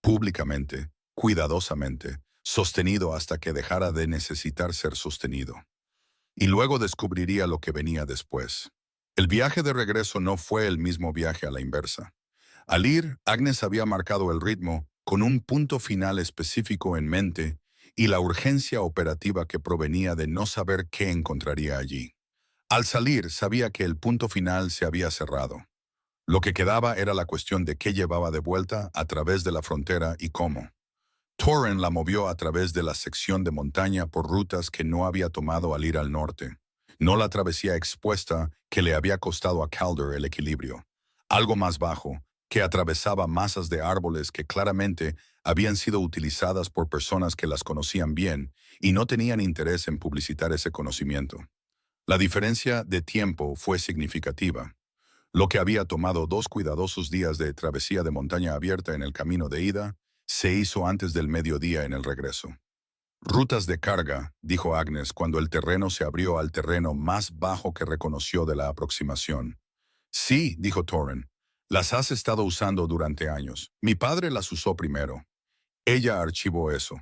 Públicamente, cuidadosamente, sostenido hasta que dejara de necesitar ser sostenido. Y luego descubriría lo que venía después. El viaje de regreso no fue el mismo viaje a la inversa. Al ir, Agnes había marcado el ritmo con un punto final específico en mente y la urgencia operativa que provenía de no saber qué encontraría allí. Al salir, sabía que el punto final se había cerrado. Lo que quedaba era la cuestión de qué llevaba de vuelta a través de la frontera y cómo. Torren la movió a través de la sección de montaña por rutas que no había tomado al ir al norte. No la travesía expuesta que le había costado a Calder el equilibrio. Algo más bajo, que atravesaba masas de árboles que claramente habían sido utilizadas por personas que las conocían bien y no tenían interés en publicitar ese conocimiento. La diferencia de tiempo fue significativa. Lo que había tomado 2 cuidadosos días de travesía de montaña abierta en el camino de ida, se hizo antes del mediodía en el regreso. Rutas de carga, dijo Agnes cuando el terreno se abrió al terreno más bajo que reconoció de la aproximación. Sí, dijo Torren. Las has estado usando durante años. Mi padre las usó primero. Ella archivó eso.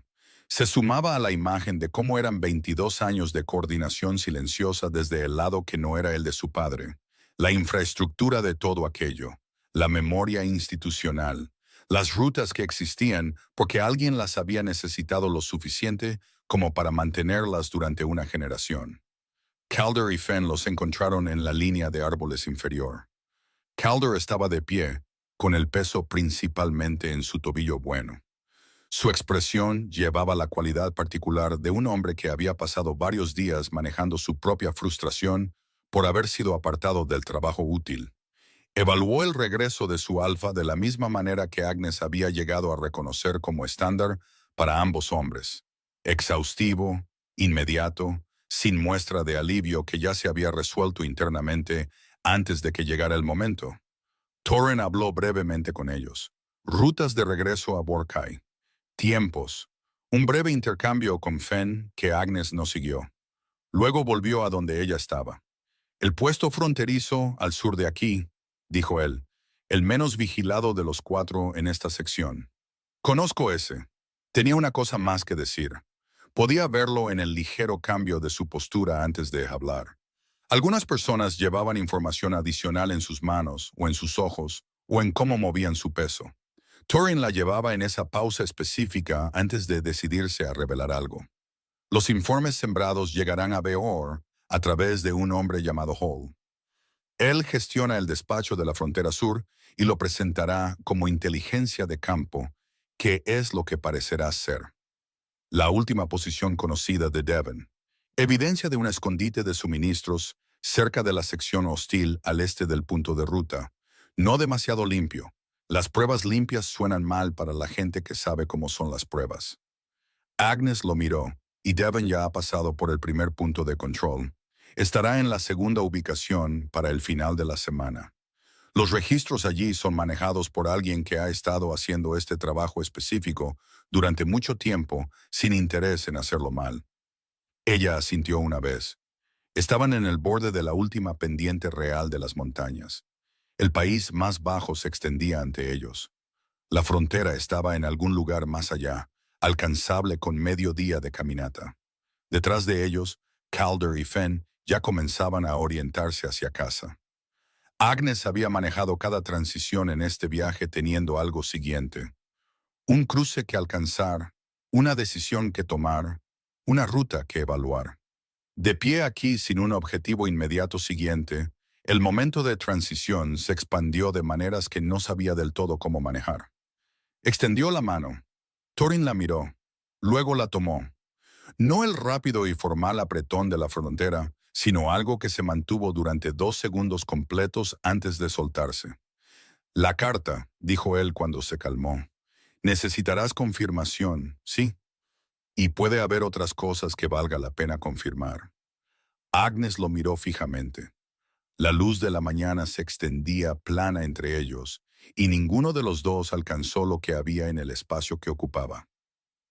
Se sumaba a la imagen de cómo eran 22 años de coordinación silenciosa desde el lado que no era el de su padre. La infraestructura de todo aquello, la memoria institucional, las rutas que existían porque alguien las había necesitado lo suficiente como para mantenerlas durante una generación. Calder y Fenn los encontraron en la línea de árboles inferior. Calder estaba de pie, con el peso principalmente en su tobillo bueno. Su expresión llevaba la cualidad particular de un hombre que había pasado varios días manejando su propia frustración por haber sido apartado del trabajo útil. Evaluó el regreso de su alfa de la misma manera que Agnes había llegado a reconocer como estándar para ambos hombres. Exhaustivo, inmediato, sin muestra de alivio que ya se había resuelto internamente antes de que llegara el momento. Torren habló brevemente con ellos. Rutas de regreso a Borkai. Tiempos. Un breve intercambio con Fenn que Agnes no siguió. Luego volvió a donde ella estaba. El puesto fronterizo al sur de aquí, dijo él, el menos vigilado de los 4 en esta sección. Conozco ese. Tenía una cosa más que decir. Podía verlo en el ligero cambio de su postura antes de hablar. Algunas personas llevaban información adicional en sus manos, o en sus ojos, o en cómo movían su peso. Torren la llevaba en esa pausa específica antes de decidirse a revelar algo. Los informes sembrados llegarán a Beor a través de un hombre llamado Hall. Él gestiona el despacho de la frontera sur y lo presentará como inteligencia de campo, que es lo que parecerá ser. La última posición conocida de Devon. Evidencia de un escondite de suministros cerca de la sección hostil al este del punto de ruta. No demasiado limpio. Las pruebas limpias suenan mal para la gente que sabe cómo son las pruebas. Agnes lo miró, y Devon ya ha pasado por el primer punto de control. Estará en la segunda ubicación para el final de la semana. Los registros allí son manejados por alguien que ha estado haciendo este trabajo específico durante mucho tiempo sin interés en hacerlo mal. Ella asintió una vez. Estaban en el borde de la última pendiente real de las montañas. El país más bajo se extendía ante ellos. La frontera estaba en algún lugar más allá, alcanzable con medio día de caminata. Detrás de ellos, Calder y Fenn ya comenzaban a orientarse hacia casa. Agnes había manejado cada transición en este viaje teniendo algo siguiente. Un cruce que alcanzar, una decisión que tomar, una ruta que evaluar. De pie aquí sin un objetivo inmediato siguiente, el momento de transición se expandió de maneras que no sabía del todo cómo manejar. Extendió la mano. Torren la miró. Luego la tomó. No el rápido y formal apretón de la frontera, sino algo que se mantuvo durante 2 segundos completos antes de soltarse. La carta, dijo él cuando se calmó. Necesitarás confirmación, sí, y puede haber otras cosas que valga la pena confirmar. Agnes lo miró fijamente. La luz de la mañana se extendía plana entre ellos, y ninguno de los dos alcanzó lo que había en el espacio que ocupaba.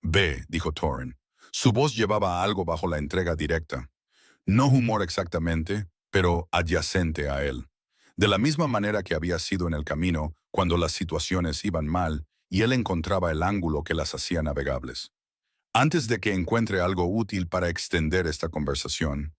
Ve, dijo Torren. Su voz llevaba algo bajo la entrega directa. No humor exactamente, pero adyacente a él. De la misma manera que había sido en el camino, cuando las situaciones iban mal y él encontraba el ángulo que las hacía navegables. Antes de que encuentre algo útil para extender esta conversación,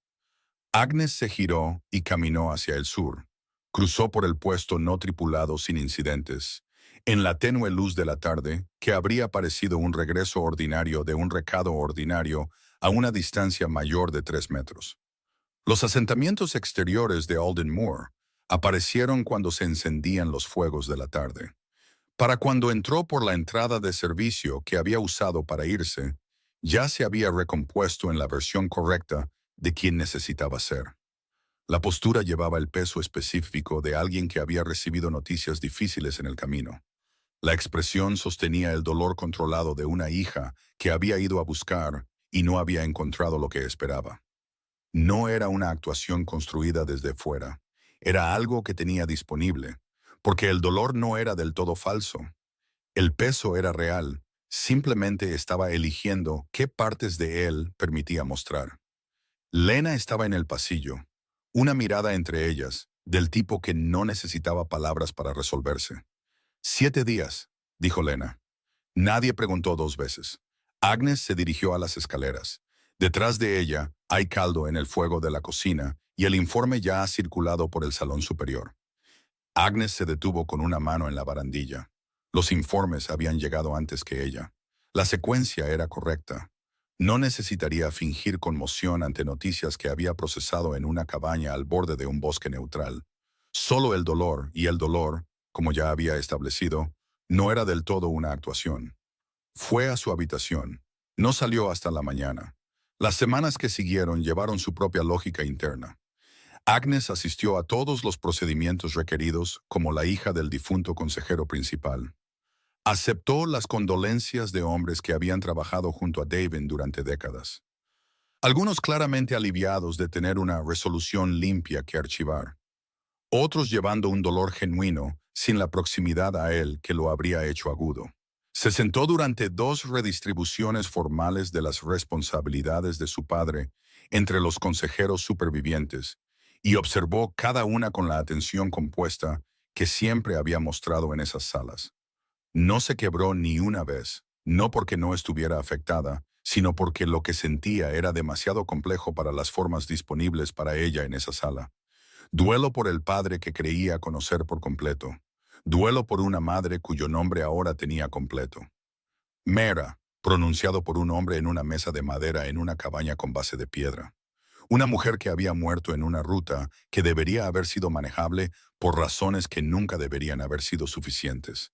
Agnes se giró y caminó hacia el sur. Cruzó por el puesto no tripulado sin incidentes, en la tenue luz de la tarde, que habría parecido un regreso ordinario de un recado ordinario a una distancia mayor de 3 metros. Los asentamientos exteriores de Alden Moor aparecieron cuando se encendían los fuegos de la tarde. Para cuando entró por la entrada de servicio que había usado para irse, ya se había recompuesto en la versión correcta de quien necesitaba ser. La postura llevaba el peso específico de alguien que había recibido noticias difíciles en el camino. La expresión sostenía el dolor controlado de una hija que había ido a buscar y no había encontrado lo que esperaba. No era una actuación construida desde fuera, era algo que tenía disponible, porque el dolor no era del todo falso. El peso era real, simplemente estaba eligiendo qué partes de él permitía mostrar. Lena estaba en el pasillo, una mirada entre ellas, del tipo que no necesitaba palabras para resolverse. 7 días, dijo Lena. Nadie preguntó 2 veces. Agnes se dirigió a las escaleras. Detrás de ella hay caldo en el fuego de la cocina y el informe ya ha circulado por el salón superior. Agnes se detuvo con una mano en la barandilla. Los informes habían llegado antes que ella. La secuencia era correcta. No necesitaría fingir conmoción ante noticias que había procesado en una cabaña al borde de un bosque neutral. Solo el dolor, y el dolor, como ya había establecido, no era del todo una actuación. Fue a su habitación. No salió hasta la mañana. Las semanas que siguieron llevaron su propia lógica interna. Agnes asistió a todos los procedimientos requeridos como la hija del difunto consejero principal. Aceptó las condolencias de hombres que habían trabajado junto a David durante décadas. Algunos claramente aliviados de tener una resolución limpia que archivar. Otros llevando un dolor genuino sin la proximidad a él que lo habría hecho agudo. Se sentó durante 2 redistribuciones formales de las responsabilidades de su padre entre los consejeros supervivientes y observó cada una con la atención compuesta que siempre había mostrado en esas salas. No se quebró ni una vez, no porque no estuviera afectada, sino porque lo que sentía era demasiado complejo para las formas disponibles para ella en esa sala. Duelo por el padre que creía conocer por completo. Duelo por una madre cuyo nombre ahora tenía completo. Mera, pronunciado por un hombre en una mesa de madera en una cabaña con base de piedra. Una mujer que había muerto en una ruta que debería haber sido manejable por razones que nunca deberían haber sido suficientes.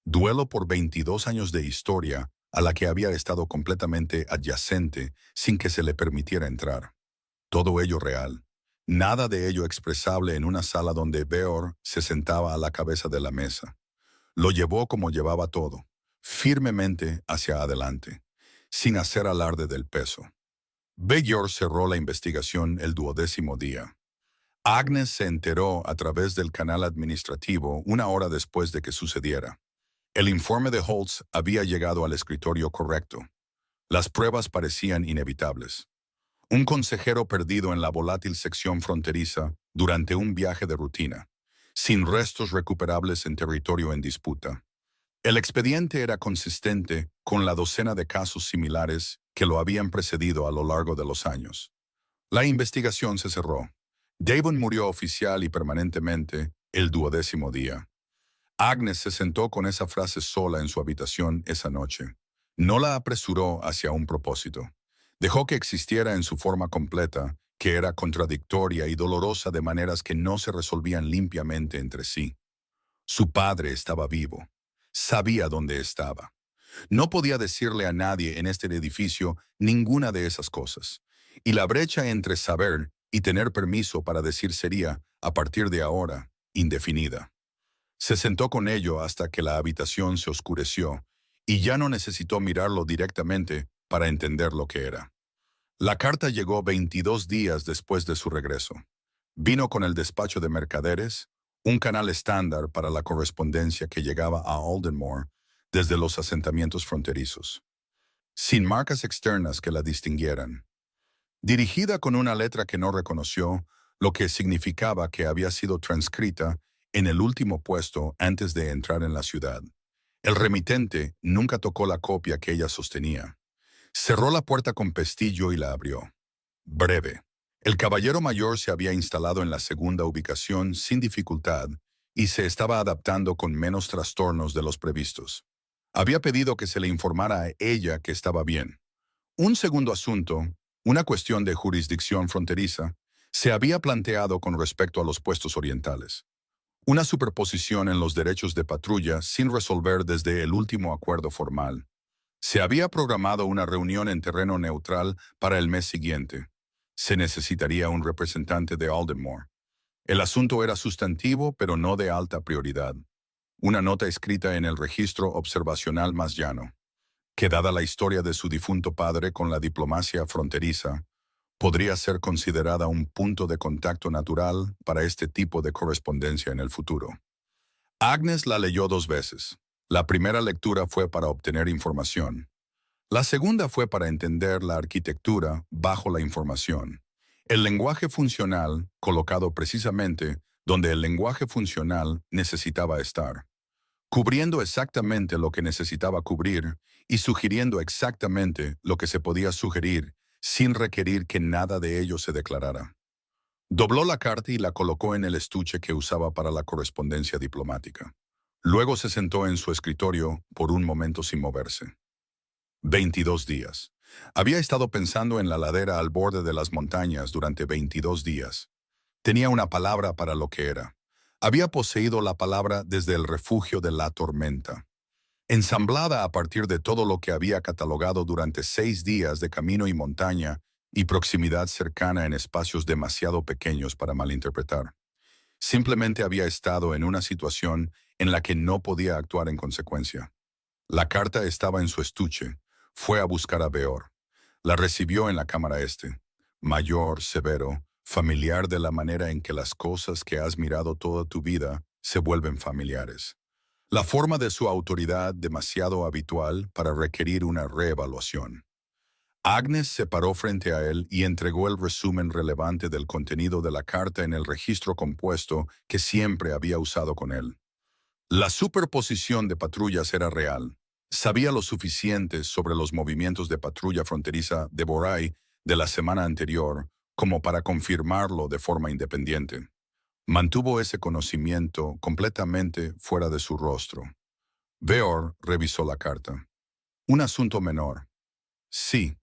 Duelo por 22 años de historia a la que había estado completamente adyacente sin que se le permitiera entrar. Todo ello real. Nada de ello expresable en una sala donde Beor se sentaba a la cabeza de la mesa. Lo llevó como llevaba todo, firmemente hacia adelante, sin hacer alarde del peso. Beor cerró la investigación el 12º día. Agnes se enteró a través del canal administrativo 1 hora después de que sucediera. El informe de Holtz había llegado al escritorio correcto. Las pruebas parecían inevitables. Un consejero perdido en la volátil sección fronteriza durante un viaje de rutina, sin restos recuperables en territorio en disputa. El expediente era consistente con la docena de casos similares que lo habían precedido a lo largo de los años. La investigación se cerró. Davon murió oficial y permanentemente el 12º día. Agnes se sentó con esa frase sola en su habitación esa noche. No la apresuró hacia un propósito. Dejó que existiera en su forma completa, que era contradictoria y dolorosa de maneras que no se resolvían limpiamente entre sí. Su padre estaba vivo. Sabía dónde estaba. No podía decirle a nadie en este edificio ninguna de esas cosas. Y la brecha entre saber y tener permiso para decir sería, a partir de ahora, indefinida. Se sentó con ello hasta que la habitación se oscureció y ya no necesitó mirarlo directamente para entender lo que era. La carta llegó 22 días después de su regreso. Vino con el despacho de mercaderes, un canal estándar para la correspondencia que llegaba a Aldenmore desde los asentamientos fronterizos, sin marcas externas que la distinguieran. Dirigida con una letra que no reconoció, lo que significaba que había sido transcrita en el último puesto antes de entrar en la ciudad. El remitente nunca tocó la copia que ella sostenía. Cerró la puerta con pestillo y la abrió. Breve. El caballero mayor se había instalado en la segunda ubicación sin dificultad y se estaba adaptando con menos trastornos de los previstos. Había pedido que se le informara a ella que estaba bien. Un segundo asunto, una cuestión de jurisdicción fronteriza, se había planteado con respecto a los puestos orientales. Una superposición en los derechos de patrulla sin resolver desde el último acuerdo formal. Se había programado una reunión en terreno neutral para el mes siguiente. Se necesitaría un representante de Aldenmore. El asunto era sustantivo, pero no de alta prioridad. Una nota escrita en el registro observacional más llano, que dada la historia de su difunto padre con la diplomacia fronteriza, podría ser considerada un punto de contacto natural para este tipo de correspondencia en el futuro. Agnes la leyó 2 veces. La primera lectura fue para obtener información. La segunda fue para entender la arquitectura bajo la información. El lenguaje funcional, colocado precisamente donde el lenguaje funcional necesitaba estar, cubriendo exactamente lo que necesitaba cubrir y sugiriendo exactamente lo que se podía sugerir sin requerir que nada de ello se declarara. Dobló la carta y la colocó en el estuche que usaba para la correspondencia diplomática. Luego se sentó en su escritorio por un momento sin moverse. 22 días. Había estado pensando en la ladera al borde de las montañas durante 22 días. Tenía una palabra para lo que era. Había poseído la palabra desde el refugio de la tormenta. Ensamblada a partir de todo lo que había catalogado durante 6 días de camino y montaña y proximidad cercana en espacios demasiado pequeños para malinterpretar. Simplemente había estado en una situación en la que no podía actuar en consecuencia. La carta estaba en su estuche. Fue a buscar a Beor. La recibió en la cámara este. Mayor, severo, familiar de la manera en que las cosas que has mirado toda tu vida se vuelven familiares. La forma de su autoridad demasiado habitual para requerir una reevaluación. Agnes se paró frente a él y entregó el resumen relevante del contenido de la carta en el registro compuesto que siempre había usado con él. La superposición de patrullas era real. Sabía lo suficiente sobre los movimientos de patrulla fronteriza de Borai de la semana anterior como para confirmarlo de forma independiente. Mantuvo ese conocimiento completamente fuera de su rostro. Beor revisó la carta. Un asunto menor. Sí,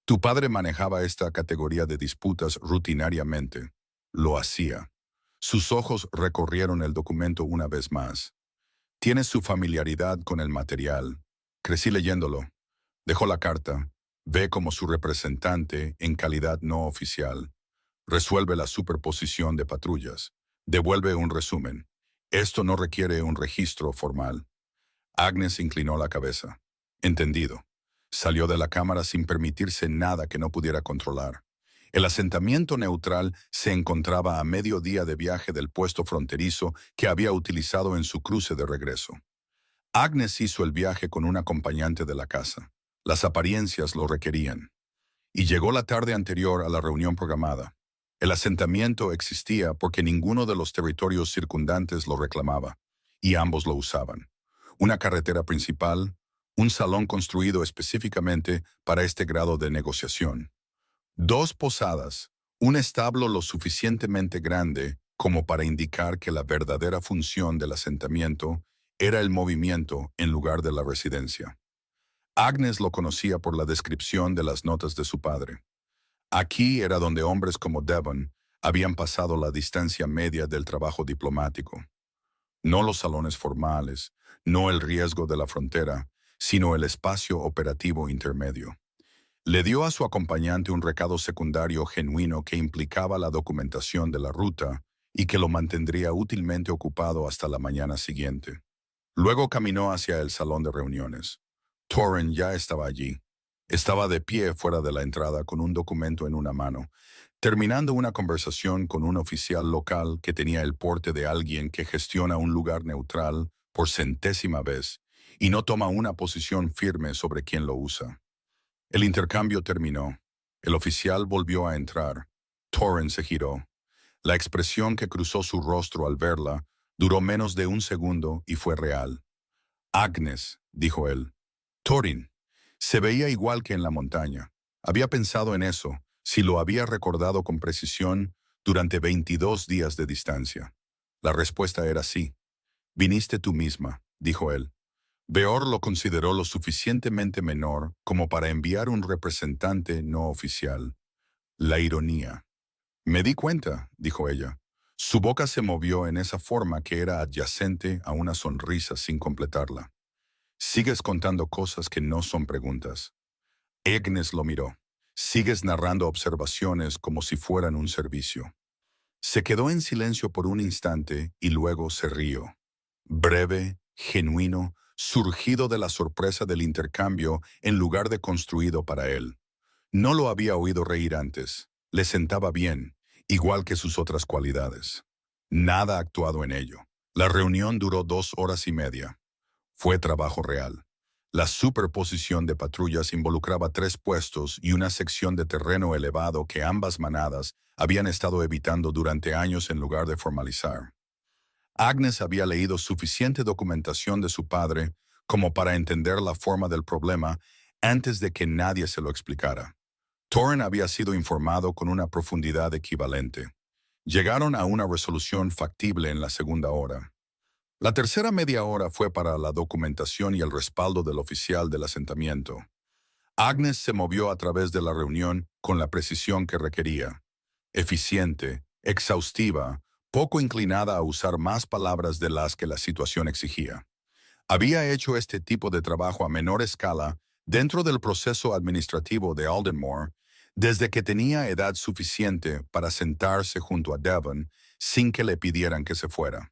tu padre manejaba esta categoría de disputas rutinariamente. Lo hacía. Sus ojos recorrieron el documento una vez más. Tienes su familiaridad con el material. Crecí leyéndolo. Dejó la carta. Ve como su representante en calidad no oficial. Resuelve la superposición de patrullas. Devuelve un resumen. Esto no requiere un registro formal. Agnes inclinó la cabeza. Entendido. Salió de la cámara sin permitirse nada que no pudiera controlar. El asentamiento neutral se encontraba a medio día de viaje del puesto fronterizo que había utilizado en su cruce de regreso. Agnes hizo el viaje con un acompañante de la casa. Las apariencias lo requerían. Y llegó la tarde anterior a la reunión programada. El asentamiento existía porque ninguno de los territorios circundantes lo reclamaba, y ambos lo usaban. Una carretera principal, un salón construido específicamente para este grado de negociación. 2 posadas, un establo lo suficientemente grande como para indicar que la verdadera función del asentamiento era el movimiento en lugar de la residencia. Agnes lo conocía por la descripción de las notas de su padre. Aquí era donde hombres como Devon habían pasado la distancia media del trabajo diplomático. No los salones formales, no el riesgo de la frontera, sino el espacio operativo intermedio. Le dio a su acompañante un recado secundario genuino que implicaba la documentación de la ruta y que lo mantendría útilmente ocupado hasta la mañana siguiente. Luego caminó hacia el salón de reuniones. Torren ya estaba allí. Estaba de pie fuera de la entrada con un documento en una mano, terminando una conversación con un oficial local que tenía el porte de alguien que gestiona un lugar neutral por centésima vez y no toma una posición firme sobre quién lo usa. El intercambio terminó. El oficial volvió a entrar. Torren se giró. La expresión que cruzó su rostro al verla duró menos de un segundo y fue real. Agnes, dijo él. Thorin. Se veía igual que en la montaña. Había pensado en eso, si lo había recordado con precisión, durante 22 días de distancia. La respuesta era sí. Viniste tú misma, dijo él. Beor lo consideró lo suficientemente menor como para enviar un representante no oficial. La ironía. Me di cuenta, dijo ella. Su boca se movió en esa forma que era adyacente a una sonrisa sin completarla. Sigues contando cosas que no son preguntas. Agnes lo miró. Sigues narrando observaciones como si fueran un servicio. Se quedó en silencio por un instante y luego se rió. Breve, genuino, surgido de la sorpresa del intercambio en lugar de construido para él. No lo había oído reír antes. Le sentaba bien, igual que sus otras cualidades. Nada actuado en ello. La reunión duró 2 horas y media. Fue trabajo real. La superposición de patrullas involucraba 3 puestos y una sección de terreno elevado que ambas manadas habían estado evitando durante años en lugar de formalizar. Agnes había leído suficiente documentación de su padre como para entender la forma del problema antes de que nadie se lo explicara. Torren había sido informado con una profundidad equivalente. Llegaron a una resolución factible en la segunda hora. La tercera media hora fue para la documentación y el respaldo del oficial del asentamiento. Agnes se movió a través de la reunión con la precisión que requería. Eficiente, exhaustiva, poco inclinada a usar más palabras de las que la situación exigía. Había hecho este tipo de trabajo a menor escala dentro del proceso administrativo de Aldenmore desde que tenía edad suficiente para sentarse junto a Devon sin que le pidieran que se fuera.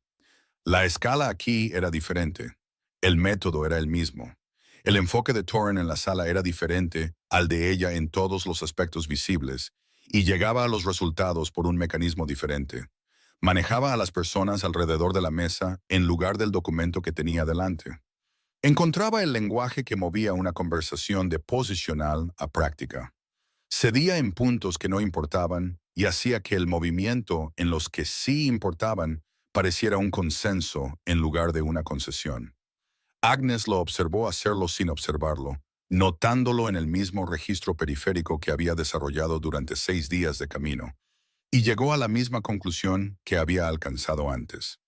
La escala aquí era diferente. El método era el mismo. El enfoque de Torren en la sala era diferente al de ella en todos los aspectos visibles y llegaba a los resultados por un mecanismo diferente. Manejaba a las personas alrededor de la mesa en lugar del documento que tenía delante. Encontraba el lenguaje que movía una conversación de posicional a práctica. Cedía en puntos que no importaban y hacía que el movimiento en los que sí importaban pareciera un consenso en lugar de una concesión. Agnes lo observó hacerlo sin observarlo, notándolo en el mismo registro periférico que había desarrollado durante 6 días de camino, y llegó a la misma conclusión que había alcanzado antes.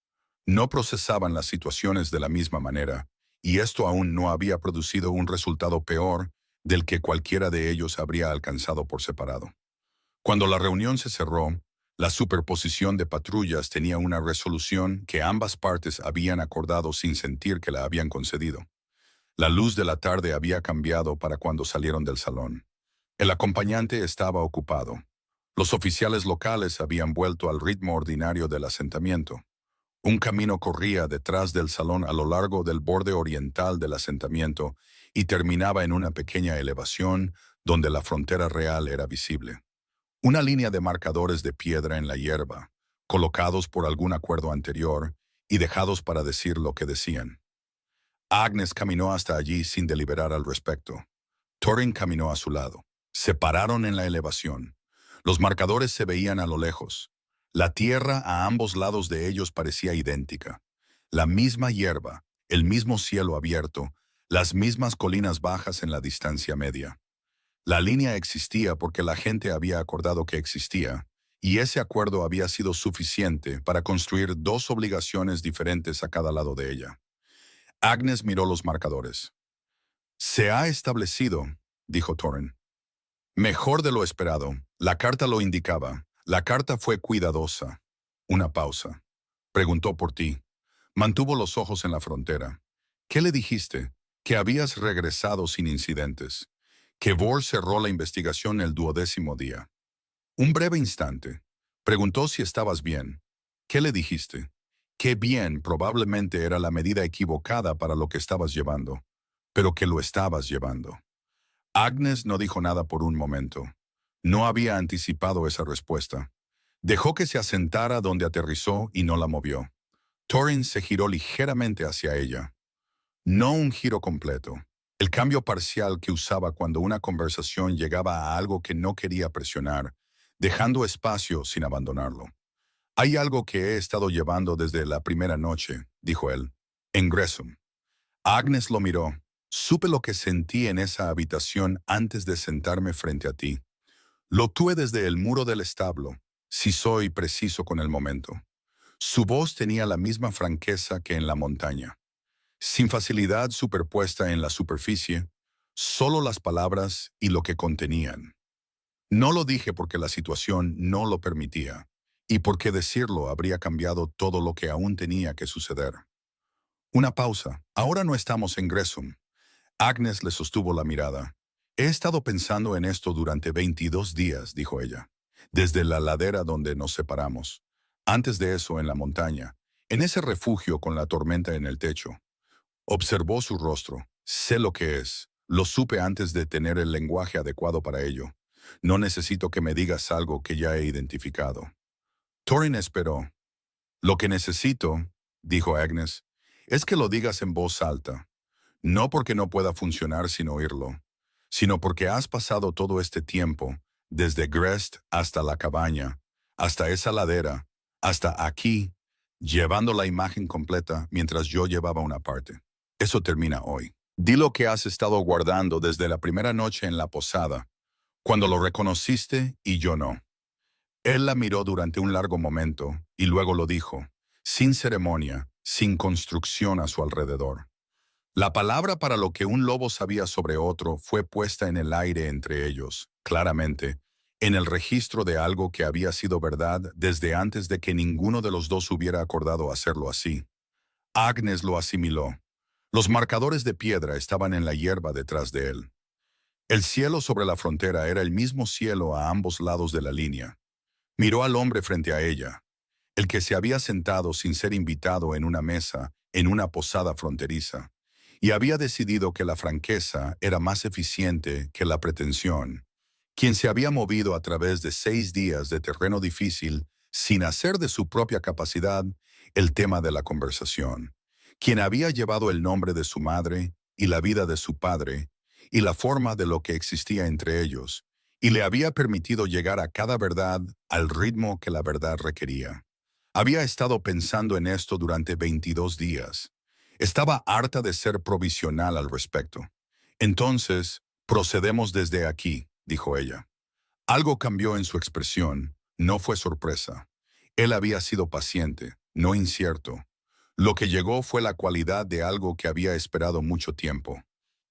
No procesaban las situaciones de la misma manera, y esto aún no había producido un resultado peor del que cualquiera de ellos habría alcanzado por separado. Cuando la reunión se cerró, la superposición de patrullas tenía una resolución que ambas partes habían acordado sin sentir que la habían concedido. La luz de la tarde había cambiado para cuando salieron del salón. El acompañante estaba ocupado. Los oficiales locales habían vuelto al ritmo ordinario del asentamiento. Un camino corría detrás del salón a lo largo del borde oriental del asentamiento y terminaba en una pequeña elevación donde la frontera real era visible. Una línea de marcadores de piedra en la hierba, colocados por algún acuerdo anterior y dejados para decir lo que decían. Agnes caminó hasta allí sin deliberar al respecto. Thorin caminó a su lado. Se pararon en la elevación. Los marcadores se veían a lo lejos. La tierra a ambos lados de ellos parecía idéntica. La misma hierba, el mismo cielo abierto, las mismas colinas bajas en la distancia media. La línea existía porque la gente había acordado que existía, y ese acuerdo había sido suficiente para construir 2 obligaciones diferentes a cada lado de ella. Agnes miró los marcadores. Se ha establecido, dijo Thorin. Mejor de lo esperado. La carta lo indicaba. La carta fue cuidadosa. Una pausa. Preguntó por ti. Mantuvo los ojos en la frontera. ¿Qué le dijiste? que habías regresado sin incidentes, que Vor cerró la investigación el 12º día. Un breve instante. Preguntó si estabas bien. ¿Qué le dijiste? Que bien probablemente era la medida equivocada para lo que estabas llevando, pero que lo estabas llevando. Agnes no dijo nada por un momento. No había anticipado esa respuesta. Dejó que se asentara donde aterrizó y no la movió. Thorin se giró ligeramente hacia ella. No un giro completo. El cambio parcial que usaba cuando una conversación llegaba a algo que no quería presionar, dejando espacio sin abandonarlo. Hay algo que he estado llevando desde la primera noche, dijo él. En Gressum. Agnes lo miró. Supe lo que sentí en esa habitación antes de sentarme frente a ti. Lo tuve desde el muro del establo, si soy preciso con el momento. Su voz tenía la misma franqueza que en la montaña. Sin facilidad superpuesta en la superficie, solo las palabras y lo que contenían. No lo dije porque la situación no lo permitía, y porque decirlo habría cambiado todo lo que aún tenía que suceder. Una pausa. Ahora no estamos en Gressum. Agnes le sostuvo la mirada. He estado pensando en esto durante 22 días, dijo ella, desde la ladera donde nos separamos. Antes de eso, en la montaña, en ese refugio con la tormenta en el techo. Observó su rostro. Sé lo que es. Lo supe antes de tener el lenguaje adecuado para ello. No necesito que me digas algo que ya he identificado. Thorin esperó. Lo que necesito, dijo Agnes, es que lo digas en voz alta. No porque no pueda funcionar sin oírlo, sino porque has pasado todo este tiempo, desde Grest hasta la cabaña, hasta esa ladera, hasta aquí, llevando la imagen completa mientras yo llevaba una parte. Eso termina hoy. Di lo que has estado guardando desde la primera noche en la posada, cuando lo reconociste y yo no. Él la miró durante un largo momento y luego lo dijo, sin ceremonia, sin construcción a su alrededor. La palabra para lo que un lobo sabía sobre otro fue puesta en el aire entre ellos, claramente, en el registro de algo que había sido verdad desde antes de que ninguno de los dos hubiera acordado hacerlo así. Agnes lo asimiló. Los marcadores de piedra estaban en la hierba detrás de él. El cielo sobre la frontera era el mismo cielo a ambos lados de la línea. Miró al hombre frente a ella, el que se había sentado sin ser invitado en una mesa en una posada fronteriza, y había decidido que la franqueza era más eficiente que la pretensión, quien se había movido a través de 6 días de terreno difícil sin hacer de su propia capacidad el tema de la conversación, quien había llevado el nombre de su madre y la vida de su padre y la forma de lo que existía entre ellos, y le había permitido llegar a cada verdad al ritmo que la verdad requería. Había estado pensando en esto durante 22 días. Estaba harta de ser provisional al respecto. Entonces, procedemos desde aquí, dijo ella. Algo cambió en su expresión. No fue sorpresa. Él había sido paciente, no incierto. Lo que llegó fue la cualidad de algo que había esperado mucho tiempo,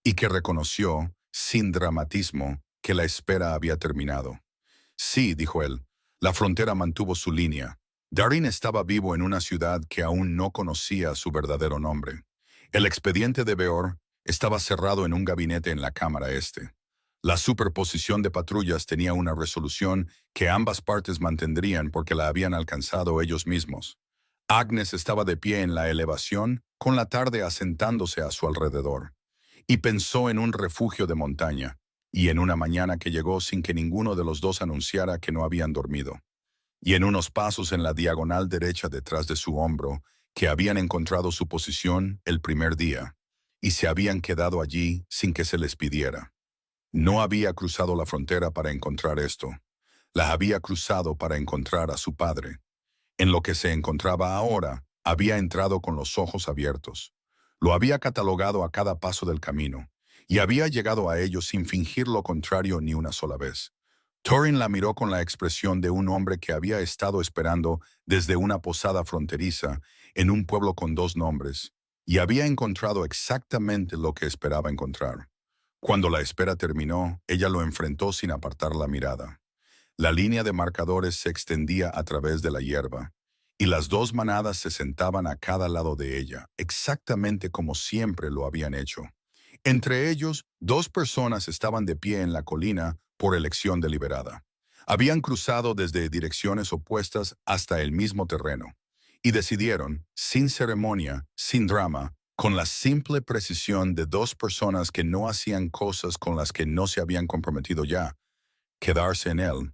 y que reconoció, sin dramatismo, que la espera había terminado. Sí, dijo él, la frontera mantuvo su línea. Darin estaba vivo en una ciudad que aún no conocía su verdadero nombre. El expediente de Beor estaba cerrado en un gabinete en la Cámara Este. La superposición de patrullas tenía una resolución que ambas partes mantendrían porque la habían alcanzado ellos mismos. Agnes estaba de pie en la elevación, con la tarde asentándose a su alrededor, y pensó en un refugio de montaña, y en una mañana que llegó sin que ninguno de los dos anunciara que no habían dormido, y en unos pasos en la diagonal derecha detrás de su hombro, que habían encontrado su posición el primer día, y se habían quedado allí sin que se les pidiera. No había cruzado la frontera para encontrar esto. La había cruzado para encontrar a su padre. En lo que se encontraba ahora, había entrado con los ojos abiertos. Lo había catalogado a cada paso del camino, y había llegado a ello sin fingir lo contrario ni una sola vez. Thorin la miró con la expresión de un hombre que había estado esperando desde una posada fronteriza en un pueblo con 2 nombres, y había encontrado exactamente lo que esperaba encontrar. Cuando la espera terminó, ella lo enfrentó sin apartar la mirada. La línea de marcadores se extendía a través de la hierba, y las 2 manadas se sentaban a cada lado de ella, exactamente como siempre lo habían hecho, Entre ellos, 2 personas estaban de pie en la colina por elección deliberada. Habían cruzado desde direcciones opuestas hasta el mismo terreno y decidieron, sin ceremonia, sin drama, con la simple precisión de 2 personas que no hacían cosas con las que no se habían comprometido ya, quedarse en él